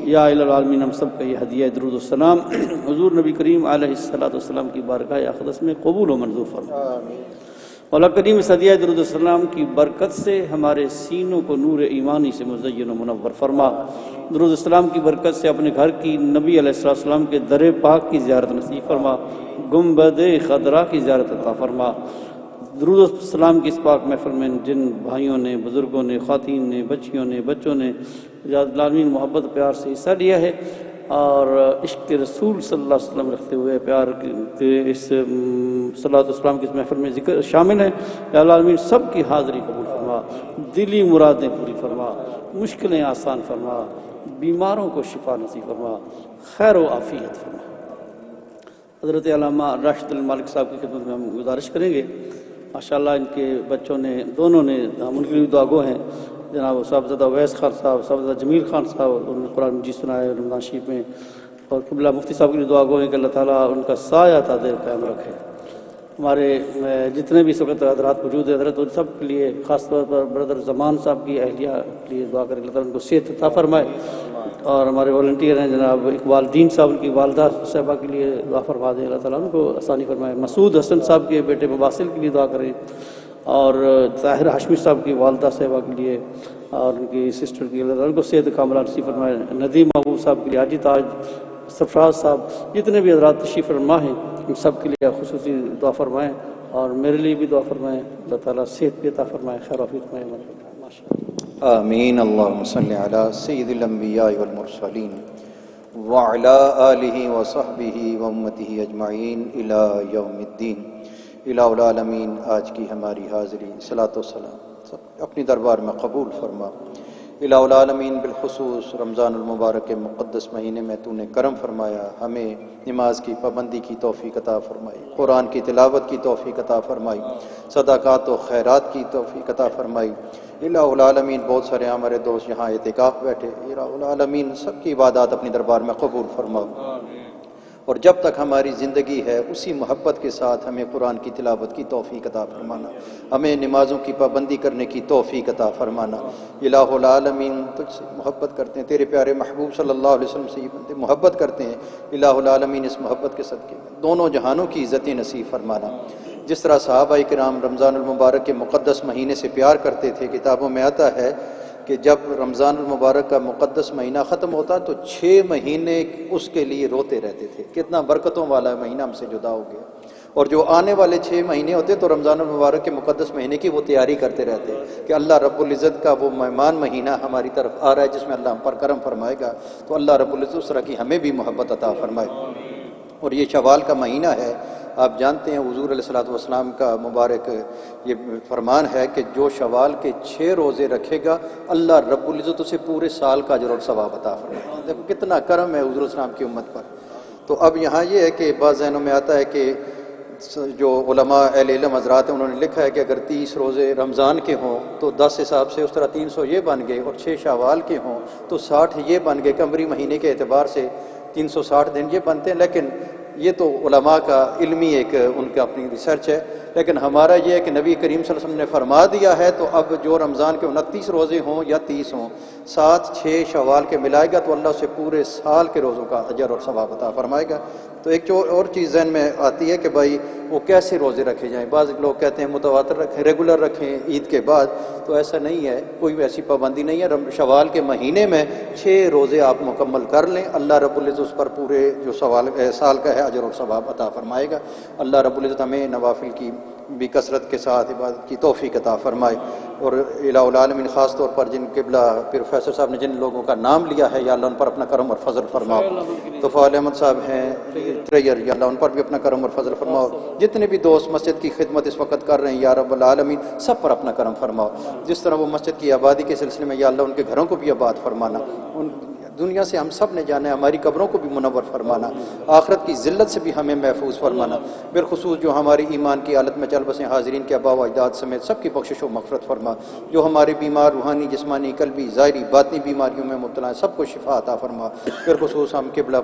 یا الہ العالمین، ہم سب کا یہ ہدیہ درود السلام حضور نبی کریم علیہ السلام کی بارگاہ اقدس میں قبول و منظور فرما۔ مولا کریم اس ہدیہ درود السلام کی برکت سے ہمارے سینوں کو نور ایمانی سے مزین و منور فرما، درود السلام کی برکت سے اپنے گھر کی نبی علیہ السلام کے در پاک کی زیارت نصیب فرما، گنبد خضرا کی زیارت عطا فرما۔ درود السلام کی اس پاک محفل میں جن بھائیوں نے، بزرگوں نے، خواتین نے، بچیوں نے، بچوں نے العالمین محبت پیار سے حصہ لیا ہے اور عشق رسول صلی اللہ علیہ وسلم رکھتے ہوئے پیار کے اس صلاۃ السلام کی اس محفل میں ذکر شامل ہے، یا العالمین سب کی حاضری قبول فرما، دلی مرادیں پوری فرما، مشکلیں آسان فرما، بیماروں کو شفا نصیب فرما، خیر و عافیت فرما۔ حضرت علامہ راشد المالک صاحب کی خدمت میں ہم گزارش کریں گے، ماشاءاللہ ان کے بچوں نے دونوں نے ہم ان کے لیے دعا گو ہیں، جناب صاحبزادہ اویس خان صاحب، صاحبزادہ جمیل خان صاحب، انہوں نے قرآن مجید سنا ہے رمضان شریف میں، اور قبلہ مفتی صاحب کے لیے دعا گو ہیں کہ اللہ تعالیٰ ان کا سایہ تا دیر قائم رکھے۔ ہمارے جتنے بھی اس وقت حضرات موجود ہیں حضرت ان سب کے لیے، خاص طور پر بردر زمان صاحب کی اہلیہ کے لیے دعا کریں اللہ تعالیٰ ان کو صحت عطا فرمائے، اور ہمارے والنٹیئر ہیں جناب اقبال دین صاحب، ان کی والدہ صاحبہ کے لیے دعا فرما دیں اللہ تعالیٰ ان کو آسانی فرمائے، مسعود حسن صاحب کے بیٹے مباسل کے لیے دعا کریں، اور طاہر ہاشمی صاحب کی والدہ صاحبہ کے لیے اور ان کی سسٹر کے لیے اللہ تعالیٰ ان کو صحت کاملہ نصیب فرمائے، ندیم محبوب صاحب کے لیے، حاجی تاج سرفراز صاحب، جتنے بھی حضرات تشریف فرما ہیں ان سب کے لیے خصوصی دعا فرمائیں، اور میرے لیے بھی دعا فرمائیں، اللہ تعالیٰ صحت بھی عطا فرمائے، خیر و عافیت فرمائے، ماشاء اللہ۔ آمین۔ اللہم صلی علی سید الانبیاء والمرسلین وعلی آلہ وصحبہ وامتہ اجمعین الی یوم الدین۔ الہ العالمین، آج کی ہماری حاضری صلاۃ و سلام اپنی دربار میں قبول فرما۔ الہ العالمین بالخصوص رمضان المبارک کے مقدس مہینے میں تو نے کرم فرمایا، ہمیں نماز کی پابندی کی توفیق عطا فرمائی، قرآن کی تلاوت کی توفیق عطا فرمائی، صدقات و خیرات کی توفیق عطا فرمائی۔ الہ العالمین بہت سارے ہمارے دوست یہاں اعتکاف بیٹھے، الہ العالمین سب کی عبادات اپنی دربار میں قبول فرماؤ، اور جب تک ہماری زندگی ہے اسی محبت کے ساتھ ہمیں قرآن کی تلاوت کی توفیق عطا فرمانا، ہمیں نمازوں کی پابندی کرنے کی توفیق عطا فرمانا۔ الہ العالمین تجھ سے محبت کرتے ہیں، تیرے پیارے محبوب صلی اللہ علیہ وسلم سے یہ بندے محبت کرتے ہیں، الہ العالمین اس محبت کے صدقے میں دونوں جہانوں کی عزتیں نصیب فرمانا۔ جس طرح صحابہ کرام رمضان المبارک کے مقدس مہینے سے پیار کرتے تھے، کتابوں میں آتا ہے کہ جب رمضان المبارک کا مقدس مہینہ ختم ہوتا تو 6 مہینے اس کے لیے روتے رہتے تھے، کتنا برکتوں والا مہینہ ہم سے جدا ہو گیا، اور جو آنے والے 6 مہینے ہوتے تو رمضان المبارک کے مقدس مہینے کی وہ تیاری کرتے رہتے کہ اللہ رب العزت کا وہ مہمان مہینہ ہماری طرف آ رہا ہے جس میں اللہ ہم پر کرم فرمائے گا، تو اللہ رب العزت اس طرح کی ہمیں بھی محبت عطا فرمائے۔ اور یہ شوال کا مہینہ ہے، آپ جانتے ہیں حضور علیہ الصلوۃ والسلام کا مبارک یہ فرمان ہے کہ جو شوال کے 6 روزے رکھے گا اللہ رب العزت اسے پورے سال کا اجر اور ثواب عطا فرمائے گا۔ دیکھو کتنا کرم ہے حضور علیہ السلام کی امت پر۔ تو اب یہاں یہ ہے کہ بعض ذہنوں میں آتا ہے کہ جو علماء اہل علم حضرات ہیں انہوں نے لکھا ہے کہ اگر 30 روزے رمضان کے ہوں تو 10 حساب سے اس طرح 300 یہ بن گئے، اور 6 شوال کے ہوں تو 60 یہ بن گئے، قمری مہینے کے اعتبار سے 360 دن یہ بنتے ہیں۔ لیکن یہ تو علماء کا علمی ایک ان کا اپنی ریسرچ ہے، لیکن ہمارا یہ ہے کہ نبی کریم صلی اللہ علیہ وسلم نے فرما دیا ہے، تو اب جو رمضان کے 29 روزے ہوں یا 30 ہوں، 7 6 شوال کے ملائے گا تو اللہ اسے پورے سال کے روزوں کا اجر اور ثواب عطا فرمائے گا۔ تو ایک اور چیز ذہن میں آتی ہے کہ بھائی وہ کیسے روزے رکھے جائیں۔ بعض لوگ کہتے ہیں متواتر رکھیں، ریگولر رکھیں عید کے بعد، تو ایسا نہیں ہے، کوئی ایسی پابندی نہیں ہے۔ شوال کے مہینے میں 6 روزے آپ مکمل کر لیں، اللہ رب العزت اس پر پورے جو سال کا ہے اجر اور ثواب عطا فرمائے گا۔ اللہ رب العزت ہمیں نوافل کی بھی کثرت کے ساتھ عبادت کی توفیق عطا فرمائے، اور الہ العالمین خاص طور پر جن قبلہ پروفیسر صاحب نے جن لوگوں کا نام لیا ہے یا اللہ ان پر اپنا کرم اور فضل فرماؤ۔ طفیل احمد صاحب ہیں تریر، یا اللہ ان پر بھی اپنا کرم اور فضل فرماؤ۔ جتنے بھی دوست مسجد کی خدمت اس وقت کر رہے ہیں یا رب العالمین سب پر اپنا کرم فرماؤ۔ جس طرح وہ مسجد کی آبادی کے سلسلے میں یا اللہ ان کے گھروں کو بھی آباد فرمانا، ان دنیا سے ہم سب نے جانا ہے، ہماری قبروں کو بھی منور فرمانا، آخرت کی ذلت سے بھی ہمیں محفوظ فرمانا، بالخصوص جو ہماری ایمان کی حالت میں چل بسیں حاضرین کے آباء و اجداد سمیت سب کی بخشش و مغفرت فرما، جو ہمارے بیمار روحانی جسمانی قلبی ظاہری باطنی بیماریوں میں مبتلا ہیں سب کو شفا عطا فرما۔ بالخصوص ہم قبلہ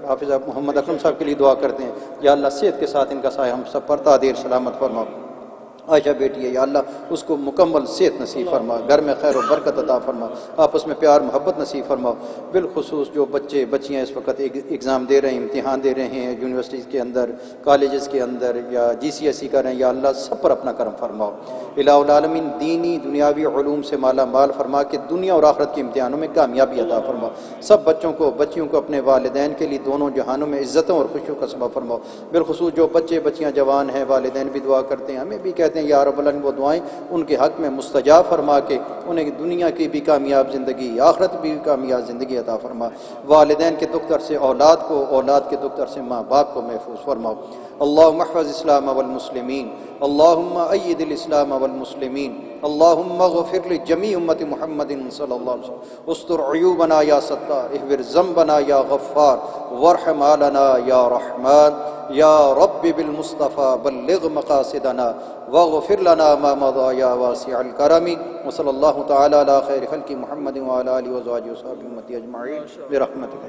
حافظ محمد اکرم صاحب کے لیے دعا کرتے ہیں، یا اللہ صحت کے ساتھ ان کا سایہ ہم سب پر تعدیر سلامت فرما۔ عائشہ بیٹی ہے یا اللہ اس کو مکمل صحت نصیب فرما، گھر میں خیر و برکت عطا فرما، آپس میں پیار محبت نصیب فرما۔ بالخصوص جو بچے بچیاں اس وقت ایگزام دے رہے ہیں، امتحان دے رہے ہیں یونیورسٹیز کے اندر، کالجز کے اندر، یا GCSE کر رہے ہیں، یا اللہ سب پر اپنا کرم فرماؤ۔ الہ العالمین دینی دنیاوی علوم سے مالا مال فرما کے دنیا اور آخرت کے امتحانوں میں کامیابی عطا فرما۔ سب بچوں کو بچیوں کو اپنے والدین کے لیے دونوں جہانوں میں عزتوں اور خوشیوں کا سبب فرماؤ۔ بالخصوص جو بچے بچیاں جوان ہیں والدین بھی دعا کرتے ہیں، ہمیں بھی کہتے ہیں یا رب العالمین وہ دعائیں ان کے حق میں مستجاب فرما کے انہیں دنیا کی بھی کامیاب زندگی آخرت بھی کامیاب زندگی عطا فرما۔ والدین کے دکھ سے اولاد کو، اولاد کے دکھ سے ماں باپ کو محفوظ فرماؤ۔ اللہم احفظ اسلام والمسلمین، اللہم اید الاسلام والمسلمین، اللہم اغفر لجمیع امت محمد صلی اللہ علیہ وسلم، استر عیوبنا یا ستار، احور ذنبنا یا غفار، وارحم آلنا یا رحمان، یا رب بالمصطفى بلغ مقاصدنا واغفر لنا ما مضى یا واسع الکرم، وصلی اللہ تعالی علی خیر خلق محمد وعلی آلہ وصحبہ وسلم اجمعین برحمتک۔